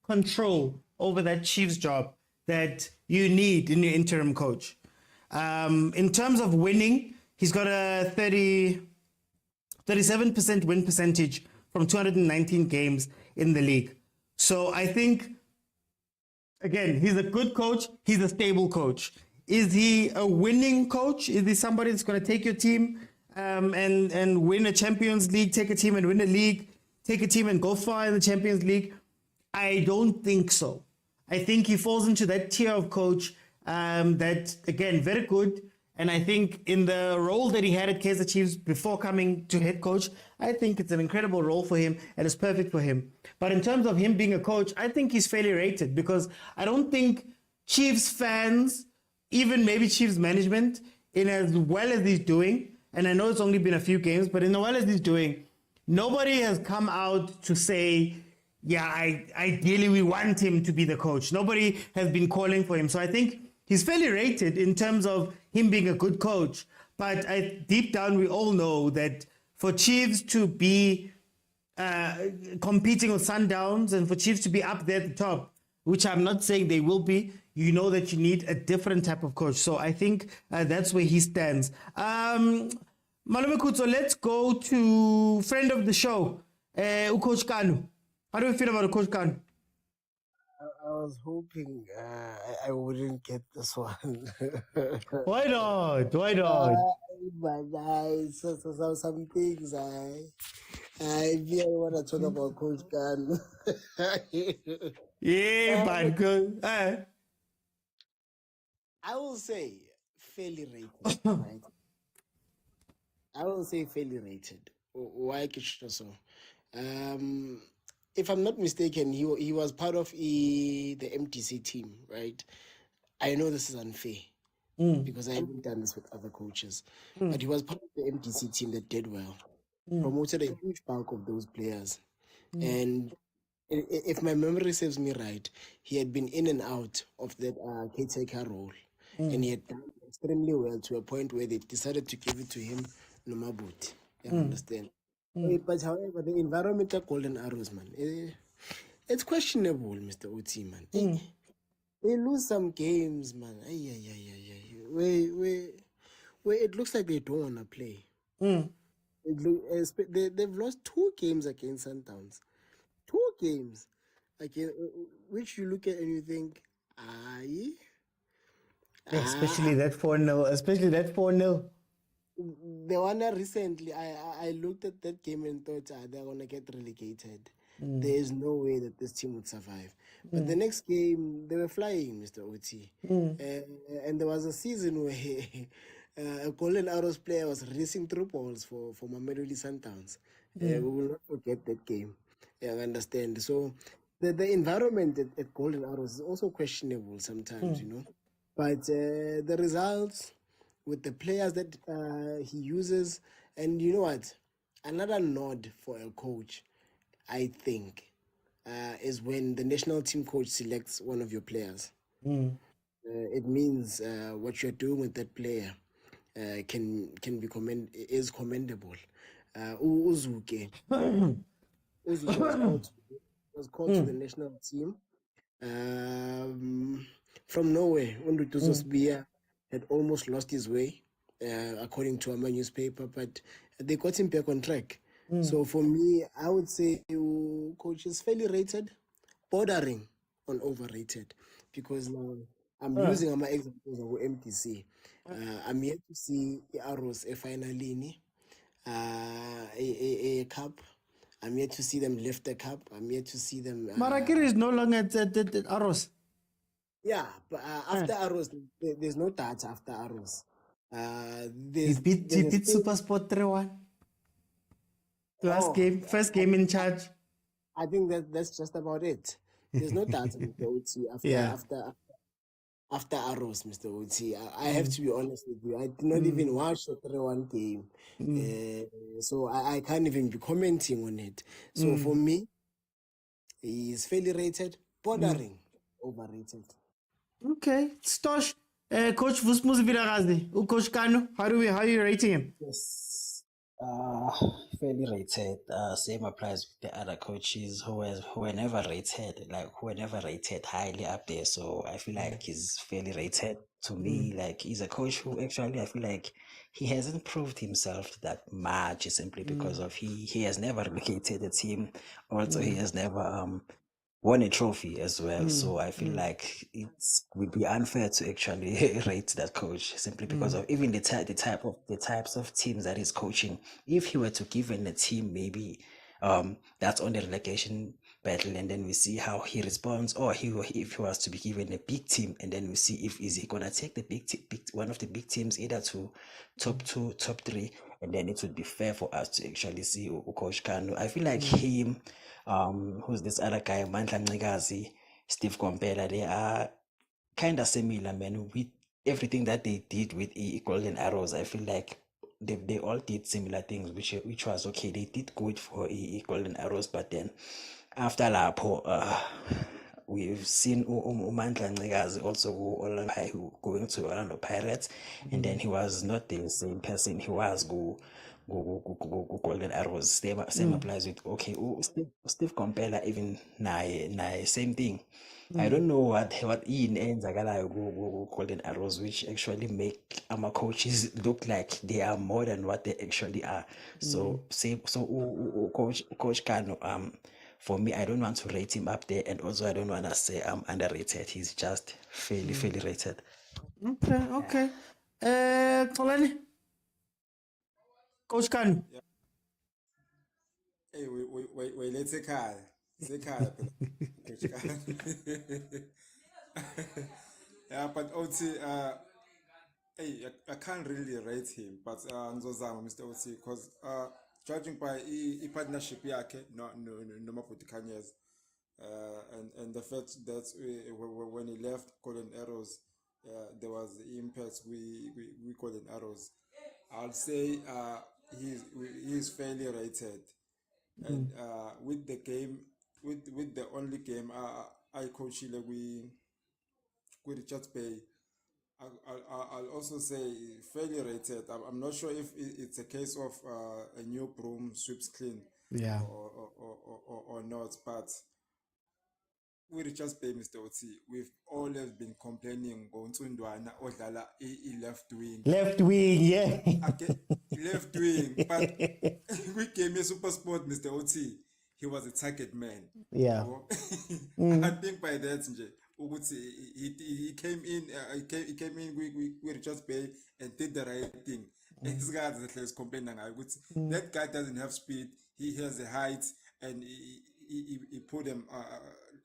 control over that Chiefs job that you need in your interim coach. In terms of winning, he's got a 37% win percentage from 219 games in the league. So I think, again, he's a good coach. He's a stable coach. Is he a winning coach? Is he somebody that's going to take your team and win a Champions League, take a team and win a league, take a team and go far in the Champions League? I don't think so. I think he falls into that tier of coach that, again, very good. And I think in the role that he had at Kaizer Chiefs before coming to head coach, I think it's an incredible role for him and it's perfect for him. But in terms of him being a coach, I think he's fairly rated, because I don't think Chiefs fans, even maybe Chiefs management, in as well as he's doing, and I know it's only been a few games, but in as well as he's doing, nobody has come out to say, yeah, ideally we want him to be the coach. Nobody has been calling for him. So I think he's fairly rated in terms of him being a good coach. But deep down, we all know that for Chiefs to be competing with Sundowns and for Chiefs to be up there at the top, which I'm not saying they will be, you know that you need a different type of coach. So I think that's where he stands. Malume Kutso, let's go to friend of the show, Coach Kanu. How do you feel about Coach Kanu? I was hoping I wouldn't get this one. Why not? Why not? but some things I really want to talk about Coach Gun. Yeah, but good. I will say fairly rated, right? I will say fairly rated. Why so? Um, if I'm not mistaken, he was part of the MTC team, right? I know this is unfair because I haven't done this with other coaches, but he was part of the MTC team that did well, promoted a huge bulk of those players, and if my memory serves me right, he had been in and out of that caretaker role, and he had done extremely well to a point where they decided to give it to him, Nomabut. You understand? But however, the environment of Golden Arrows, man, it's questionable, Mr. OT, man. They lose some games, man. Ay, ay, ay, ay, ay. Where it looks like they don't want to play. They've lost 2 games against Sundowns. 2 games. Which you look at and you think, aye. Especially that 4-0. Especially that 4-0. The one recently, I looked at that game and thought they're going to get relegated. There is no way that this team would survive. But the next game, they were flying, Mr. OT. And there was a season where a Golden Arrows player was racing through balls for Mamelodi Sundowns. We will not forget that game. Yeah, I understand. So the environment at Golden Arrows is also questionable sometimes, you know. But the results with the players that he uses, and you know what? Another nod for a coach, I think, is when the national team coach selects one of your players. It means what you're doing with that player can be is commendable. Uzuke was called to the national team from nowhere. Undutuzo Sbia had almost lost his way, according to our newspaper, but they got him back on track. So for me, I would say coach is fairly rated, bordering on overrated, because now I'm using my examples of MTC. I'm yet to see Arrows finally a cup. I'm yet to see them lift the cup. I'm yet to see them. Marakiri is no longer at Arrows. Yeah, but after Arrows, there's no touch after Arrows. He beat Supersport 3-1. First game in charge. I think that's just about it. There's no touch, Mr. OT, after Arrows, Mr. OT. I have to be honest with you. I did not even watch the 3-1 game. So I can't even be commenting on it. So for me, he's fairly rated, bordering overrated. Okay, Stosh, Coach Vusmuzi Viragazi, Coach Kano, how are you rating him? Yes, fairly rated. Same applies with the other coaches who were never rated highly up there. So I feel like he's fairly rated. To me, like he's a coach who actually I feel like he hasn't proved himself that much simply because of he has never relocated the team. Also, he has never won a trophy as well. So I feel like it would be unfair to actually rate that coach simply because of even the types of teams that he's coaching. If he were to give in a team maybe that's on the relegation battle, and then we see how he responds, or if he was to be given a big team, and then we see if is he gonna take the one of the big teams either to top 2, top 3, and then it would be fair for us to actually see Coach Kanu. I feel like him, who's this other guy, Mandla Ncikazi, Steve Kompela, they are kind of similar, man, with everything that they did with Golden Arrows. I feel like they all did similar things, which was okay. They did good for Golden Arrows, but then after Lapo, we've seen Mandla Ncikazi also going to Orlando Pirates, and then he was not the same person he was go Golden Arrows. Same applies with Steve Kompela, even same thing. I don't know what in enzakalayo Golden Arrows, which actually make our coaches look like they are more than what they actually are. So Coach Kano, for me, I don't want to rate him up there, and also I don't want to say I'm underrated. He's just fairly rated. Okay. Xolani? Coach Kanu. Hey, wait, let's say Kaya. Say Kaya, Coach Kaya. Yeah, but OT, hey, I can't really rate him, but Nzozama, Mr. OT, because judging by partnership yakhe no Maputi Kanyes, and the fact that when he left Golden Arrows, there was the impact we Golden Arrows. I'll say he's fairly rated, and with the game, with the only game I coach with Richards Bay. I'll also say fairly rated. I'm not sure if it's a case of a new broom sweeps clean Yeah. or not, but with Richards Bay, Mr. Oti, we've always been complaining going to Ndwana Odala left wing. Left wing, yeah. Left wing, but we came here super sport, Mr. Oti. He was a target man. Yeah. I think by that, he came in. He came in with Richards Bay and did the right thing. And this guy is complaining. That guy doesn't have speed. He has a height, and he put him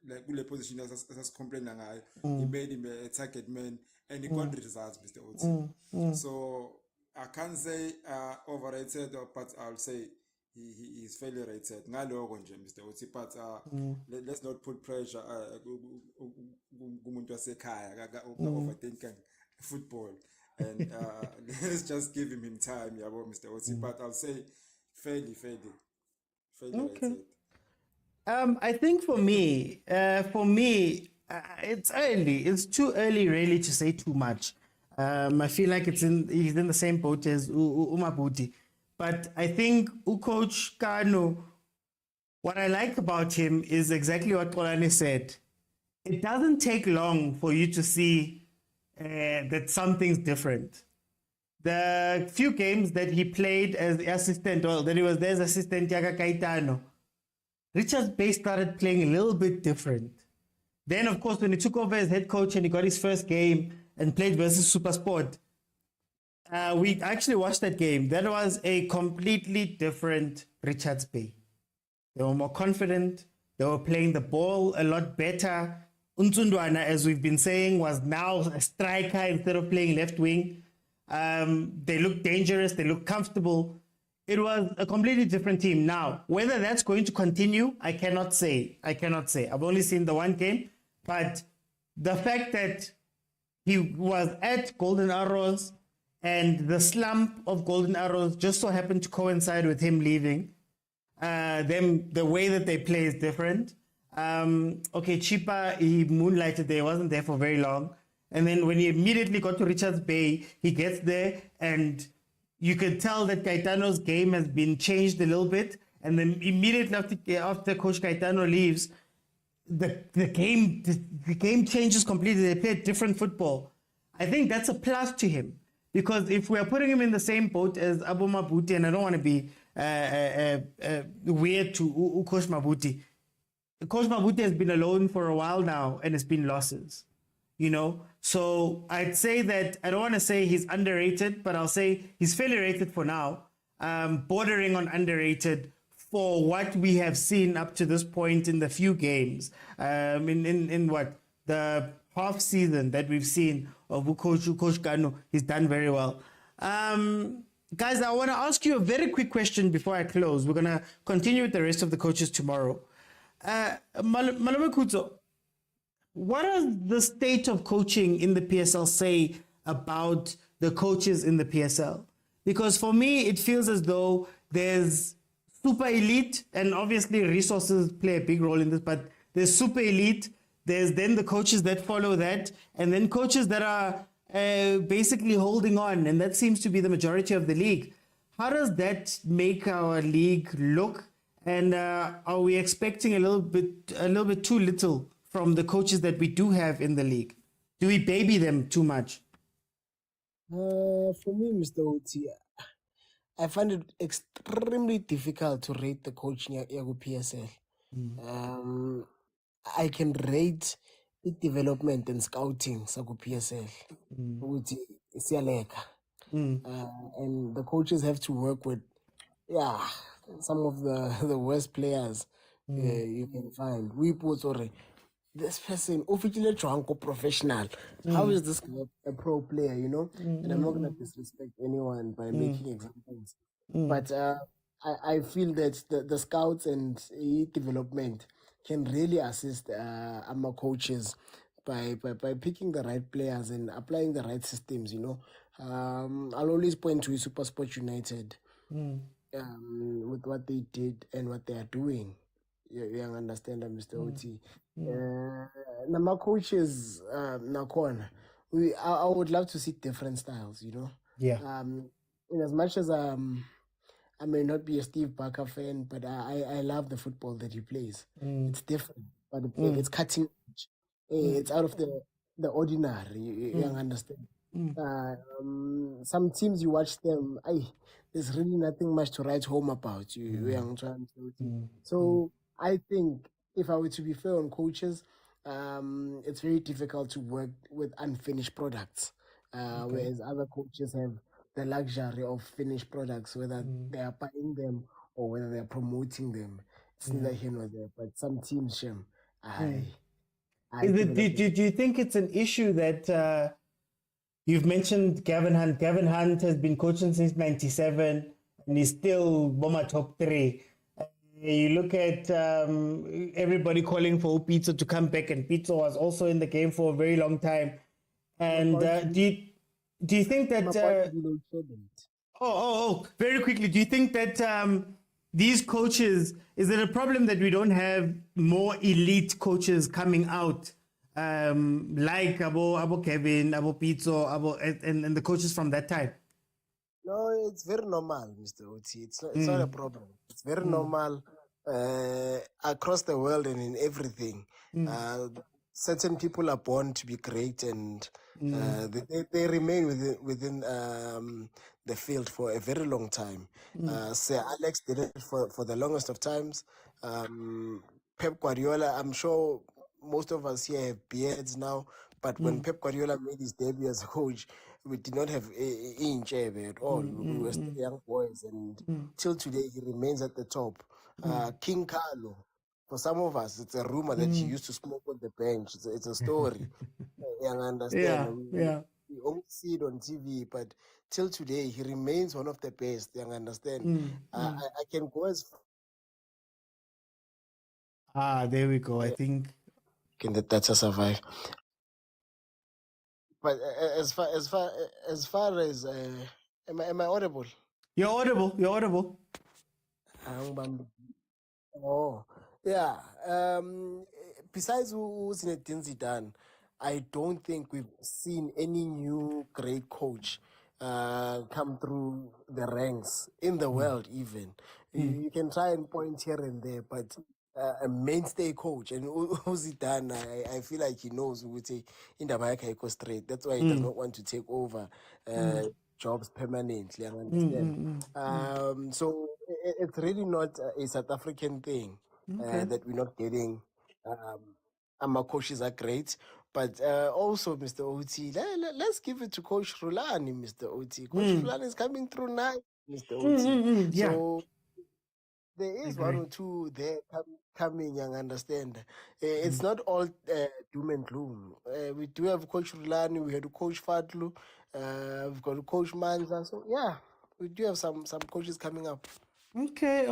like in a position as complaining. He made him a target man, and he got results, Mr. Oti. So I can't say overrated, but I'll say he is fairly rated. Ngalogo nje, Mr. Oti, but let's not put pressure kumuntu wasekhaya overthinking football, and let's just give him time, yabo, Mr. Oti. But I'll say fairly Okay. rated. I think for me, it's early. It's too early, really, to say too much. I feel like he's in the same boat as Umabuti. But I think Coach Kanu, what I like about him is exactly what Kolani said. It doesn't take long for you to see that something's different. The few games that he played as assistant, well, that he was there as assistant, Yaga Kaitano, Richard Bay started playing a little bit different. Then, of course, when he took over as head coach and he got his first game and played versus Supersport, we actually watched that game. That was a completely different Richards Bay. They were more confident. They were playing the ball a lot better. Untundwana, as we've been saying, was now a striker instead of playing left wing. They looked dangerous. They looked comfortable. It was a completely different team. Now, whether that's going to continue, I cannot say. I've only seen the one game. But the fact that he was at Golden Arrows and the slump of Golden Arrows just so happened to coincide with him leaving, the way that they play is different. Okay, Chipa, he moonlighted there, wasn't there for very long. And then when he immediately got to Richards Bay, he gets there and you could tell that Caetano's game has been changed a little bit. And then immediately after Coach Caetano leaves, the game changes completely. They play different football. I think that's a plus to him, because if we are putting him in the same boat as Abu Mabuti, and I don't want to be weird to Coach Mabuti. Coach Mabuti has been alone for a while now, and it's been losses. So I'd say that I don't want to say he's underrated, but I'll say he's fairly rated for now, bordering on underrated for what we have seen up to this point in the few games, in what the half season that we've seen of Coach Kanu. He's done very well. Guys, I want to ask you a very quick question before I close. We're going to continue with the rest of the coaches tomorrow. Malome Kutso, what does the state of coaching in the PSL say about the coaches in the PSL? Because for me, it feels as though there's super elite, and obviously resources play a big role in this, but there's super elite, there's then the coaches that follow that, and then coaches that are basically holding on, and that seems to be the majority of the league. How does that make our league look? And are we expecting a little bit too little from the coaches that we do have in the league? Do we baby them too much? For me, Mr. Oti, I find it extremely difficult to rate the coaching at Yago PSL. I can rate the development and scouting Sago PSL. Uthi siyaleka. And the coaches have to work with yeah, some of the the worst players Mm. you can find. We put sorry, this person officially drunk or professional. How Mm. is this guy a pro player? You know, Mm. and I'm not gonna Mm. disrespect anyone by Mm. making examples, Mm. but I feel that the scouts and development can really assist our coaches by picking the right players and applying the right systems. You know, I'll always point to SuperSport United Mm. with what they did and what they are doing. You understand, Mr. Mm. OT. Mm. Nama coaches, Nakon, I would love to see different styles, you know. Yeah. In as much as I may not be a Steve Barker fan, but I love the football that he plays. Mm. It's different, but Mm. it's cutting edge. Mm. It's out of the ordinary. You Mm. understand? Mm. Some teams you watch them, there's really nothing much to write home about. I'm trying to say. Mm. So I think if I were to be fair on coaches, it's very difficult to work with unfinished products, Okay. whereas other coaches have the luxury of finished products, whether they are buying them or whether they are promoting them. It's Yeah. neither here nor there. But some teams, Shem, Mm. I Is it? develop. Do you think it's an issue that you've mentioned Gavin Hunt? Gavin Hunt has been coaching since '97, and he's still Boma top three. You look at everybody calling for Pizza to come back, and Pizza was also in the game for a very long time. And do you think that? Very quickly, do you think that these coaches, is it a problem that we don't have more elite coaches coming out, like Abo Kevin, Abo Pizzo, and the coaches from that time? No, it's very normal, Mr. OT. It's not a problem. It's very normal across the world and in everything. Certain people are born to be great, and they remain within the field for a very long time. Sir Alex did it for the longest of times. Pep Guardiola, I'm sure most of us here have beards now, but when Pep Guardiola made his debut as a coach, we did not have inch at all. We were still young boys, and till today he remains at the top. King Carlo, for some of us, it's a rumor that he used to smoke on the bench. It's a story. You understand? Yeah, yeah. We only see it on TV, but till today he remains one of the best. You understand? I can go as There we go. I think. can the data survive? But as far as am I audible? You're audible. You're audible. Oh, yeah. Besides Zinedine Zidane, I don't think we've seen any new great coach come through the ranks in the world. Even you can try and point here and there, but a mainstay coach and Zidane, I feel like he knows who would say in the Bayaka straight. That's why he does not want to take over jobs permanently. I understand. So it's really not a South African thing Okay. that we're not getting. Our coaches are great, but also, Mr. OT, let's give it to Coach Rulani, Mr. OT. Coach Rulani is coming through now, Mr. OT. Yeah. So there is one Agree. or two there coming, young understand. It's not all doom and gloom. We do have Coach Rulani, we had Coach Fadlu, we've got Coach Manza. So yeah, we do have some coaches coming up. Okay.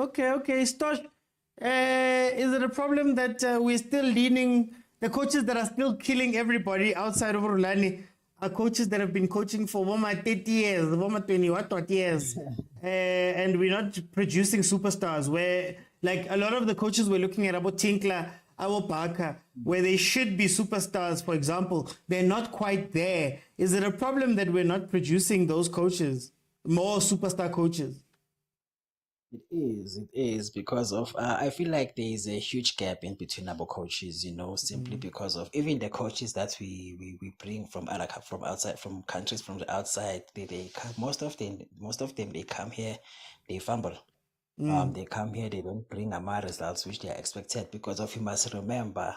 Stosh, is it a problem that we're still leaning, the coaches that are still killing everybody outside of Rulani are coaches that have been coaching for 30 years, 20 years, and we're not producing superstars where, like, a lot of the coaches we're looking at, about Tinkler, Abo Barker, where they should be superstars, for example, they're not quite there. Is it a problem that we're not producing those coaches, more superstar coaches? It is because of I feel like there is a huge gap in between our coaches, simply because of even the coaches that we bring from from outside, from countries from the outside. They come, most of them they come here, they fumble. They come here, they don't bring our results which they are expected, because of, you must remember,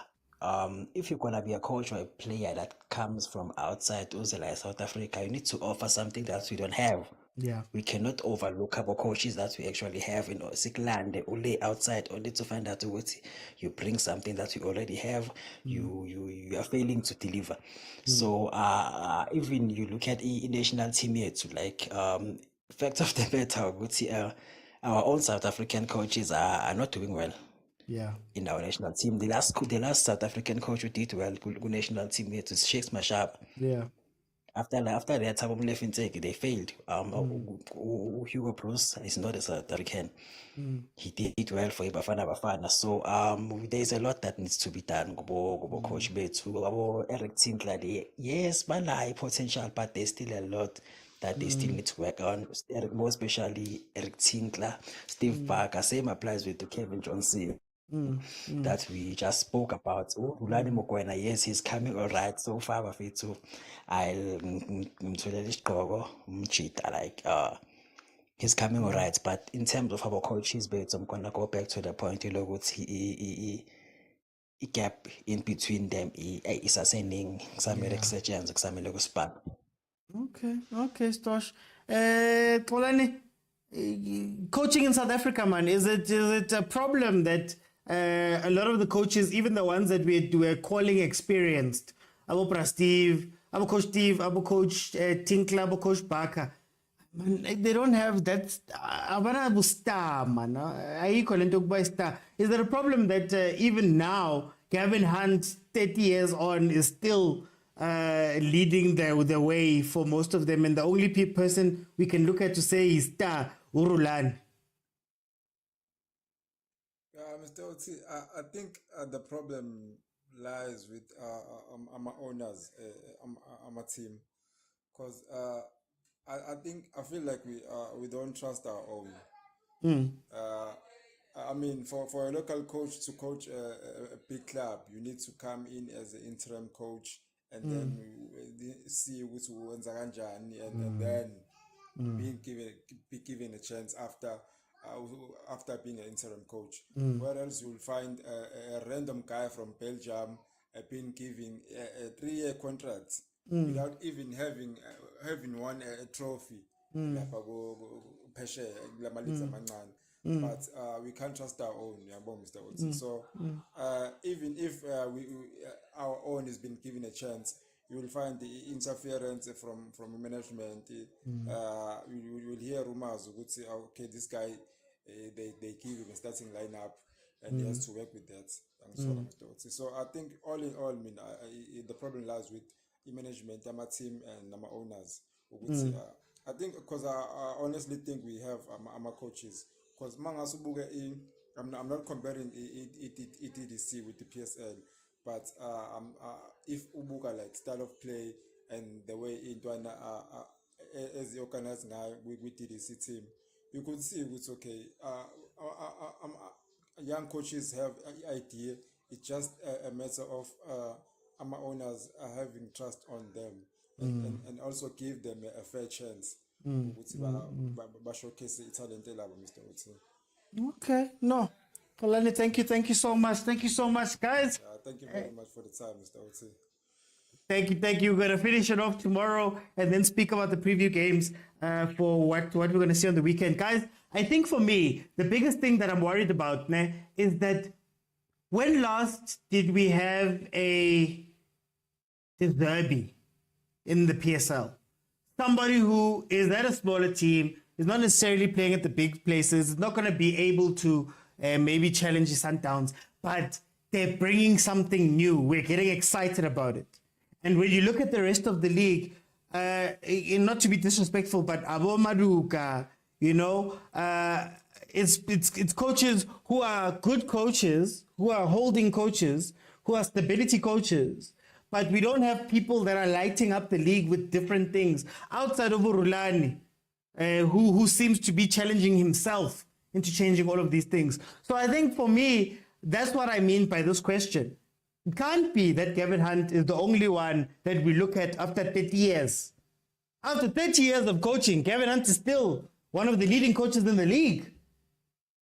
if you're gonna be a coach or a player that comes from outside, also like South Africa, you need to offer something that we don't have. Yeah. We cannot overlook our coaches that we actually have in Sikland, only outside, only to find out what you bring something that you already have, you are failing to deliver. So even you look at national team here to like fact of the matter, our own South African coaches are not doing well Yeah. in our national team. The last South African coach who did well good national team here to Shakes Mashab. Yeah. After that time of left intake, they failed. Hugo Bruce is not a South African. He did well for Bafana Bafana. So there's a lot that needs to be done. Gobo Coach Betu, Eric Tinkler, yes, high potential, but there's still a lot that they still need to work on. More especially Eric Tinkler, Steve Parker. Same applies with Kevin Johnson that we just spoke about. Oh, Rulani Mokoena, yes, he's coming all right so far. Bafethu, I'll like he's coming all right. But in terms of our coaches, but I'm gonna go back to the point. You know, what gap in between them is ascending. Some exceptions, some span. Okay, Stosh. Xolani, coaching in South Africa, man, is it a problem that a lot of the coaches, even the ones that we're calling experienced, Abo Steve, Abo Coach Steve, Abo Coach Tinkler, Abo Coach Barker, man, they don't have that abana star, man. Ayikho lento kuba star. Is there a problem that even now Gavin Hunt, 30 years on, is still leading the way for most of them, and the only person we can look at to say is star Urulan? Mr. Oti, I think the problem lies with our owners, our team, because I feel like we don't trust our own. I mean, for a local coach to coach a big club, you need to come in as an interim coach and then see what's and then be given a chance after being an interim coach. Where else you'll find a random guy from Belgium being given a 3-year contract without even having won a trophy. Lapha phesheya kulama leagues amancane. But we can't trust our own, Mr. Otsi. So even if our own has been given a chance, you will find the interference from management. You will hear rumors would say, okay, this guy, they give him a starting lineup and he has to work with that. So I think all in all, the problem lies with the management, our team, and our owners. I think because I honestly think we have our coaches. Because I'm not comparing ETDC with the PSL, but if Ubuka like style of play and the way Intwana as the organized now with TDC team, you could see it's okay. Young coaches have an idea. It's just a matter of our owners having trust on them and also give them a fair chance. Showcase talent, Mr. Otsi. Okay, no. Xolani, thank you so much. Thank you so much, guys. Thank you very much for the time, Mr. Otsi. Thank you. We're going to finish it off tomorrow and then speak about the preview games for what we're going to see on the weekend. Guys, I think for me, the biggest thing that I'm worried about is that when last did we have a derby in the PSL? Somebody who is at a smaller team, is not necessarily playing at the big places, is not going to be able to maybe challenge the Sundowns, but they're bringing something new. We're getting excited about it. And when you look at the rest of the league, not to be disrespectful, but Abo Maduka, it's coaches who are good coaches, who are holding coaches, who are stability coaches. But we don't have people that are lighting up the league with different things. Outside of Urulani, who seems to be challenging himself into changing all of these things. So I think for me, that's what I mean by this question. It can't be that Gavin Hunt is the only one that we look at after 30 years. After 30 years of coaching, Gavin Hunt is still one of the leading coaches in the league.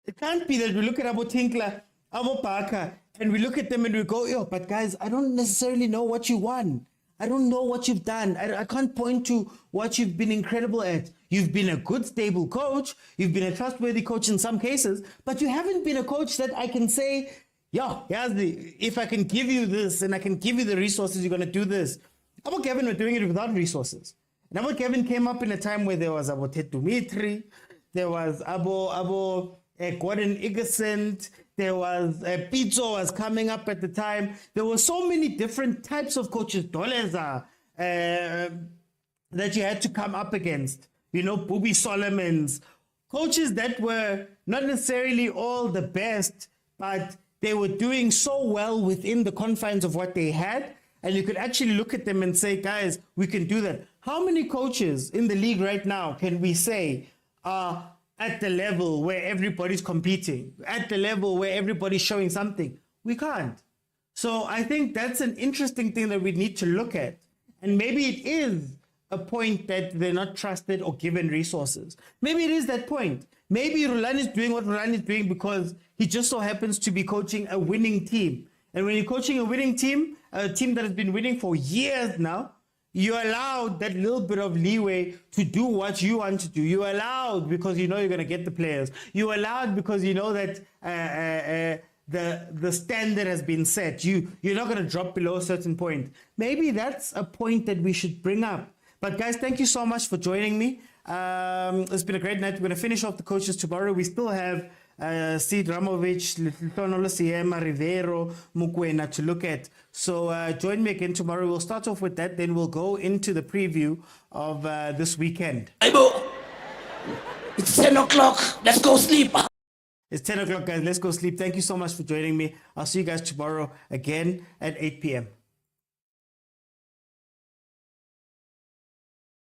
It can't be that we look at Abo Tinkler, Abo Parker, and we look at them and we go, yo, but guys, I don't necessarily know what you won. I don't know what you've done. I can't point to what you've been incredible at. You've been a good, stable coach. You've been a trustworthy coach in some cases, but you haven't been a coach that I can say, yeah, if I can give you this and I can give you the resources, you're going to do this. About Kevin were doing it without resources. And about Kevin came up in a time where there was about Ted Dumitri, there was Gordon Igesent, there was Pizzo was coming up at the time. There were so many different types of coaches, Doleza, that you had to come up against. You know, Booby Solomons, coaches that were not necessarily all the best, but they were doing so well within the confines of what they had. And you could actually look at them and say, guys, we can do that. How many coaches in the league right now can we say are at the level where everybody's competing, at the level where everybody's showing something? We can't. So I think that's an interesting thing that we need to look at. And maybe it is a point that they're not trusted or given resources. Maybe it is that point. Maybe Rulan is doing what Rulan is doing because he just so happens to be coaching a winning team. And when you're coaching a winning team, a team that has been winning for years now, you're allowed that little bit of leeway to do what you want to do. You're allowed because you know you're going to get the players. You're allowed because you know that the standard has been set. You're not going to drop below a certain point. Maybe that's a point that we should bring up. But guys, thank you so much for joining me. It's been a great night. We're going to finish off the coaches tomorrow. We still have Sid Ramovic, Litono Luciema, Rivero, Mukwena to look at. So join me again tomorrow. We'll start off with that. Then we'll go into the preview of this weekend. It's 10 o'clock. Let's go sleep. It's 10 o'clock, guys. Let's go sleep. Thank you so much for joining me. I'll see you guys tomorrow again at 8 p.m.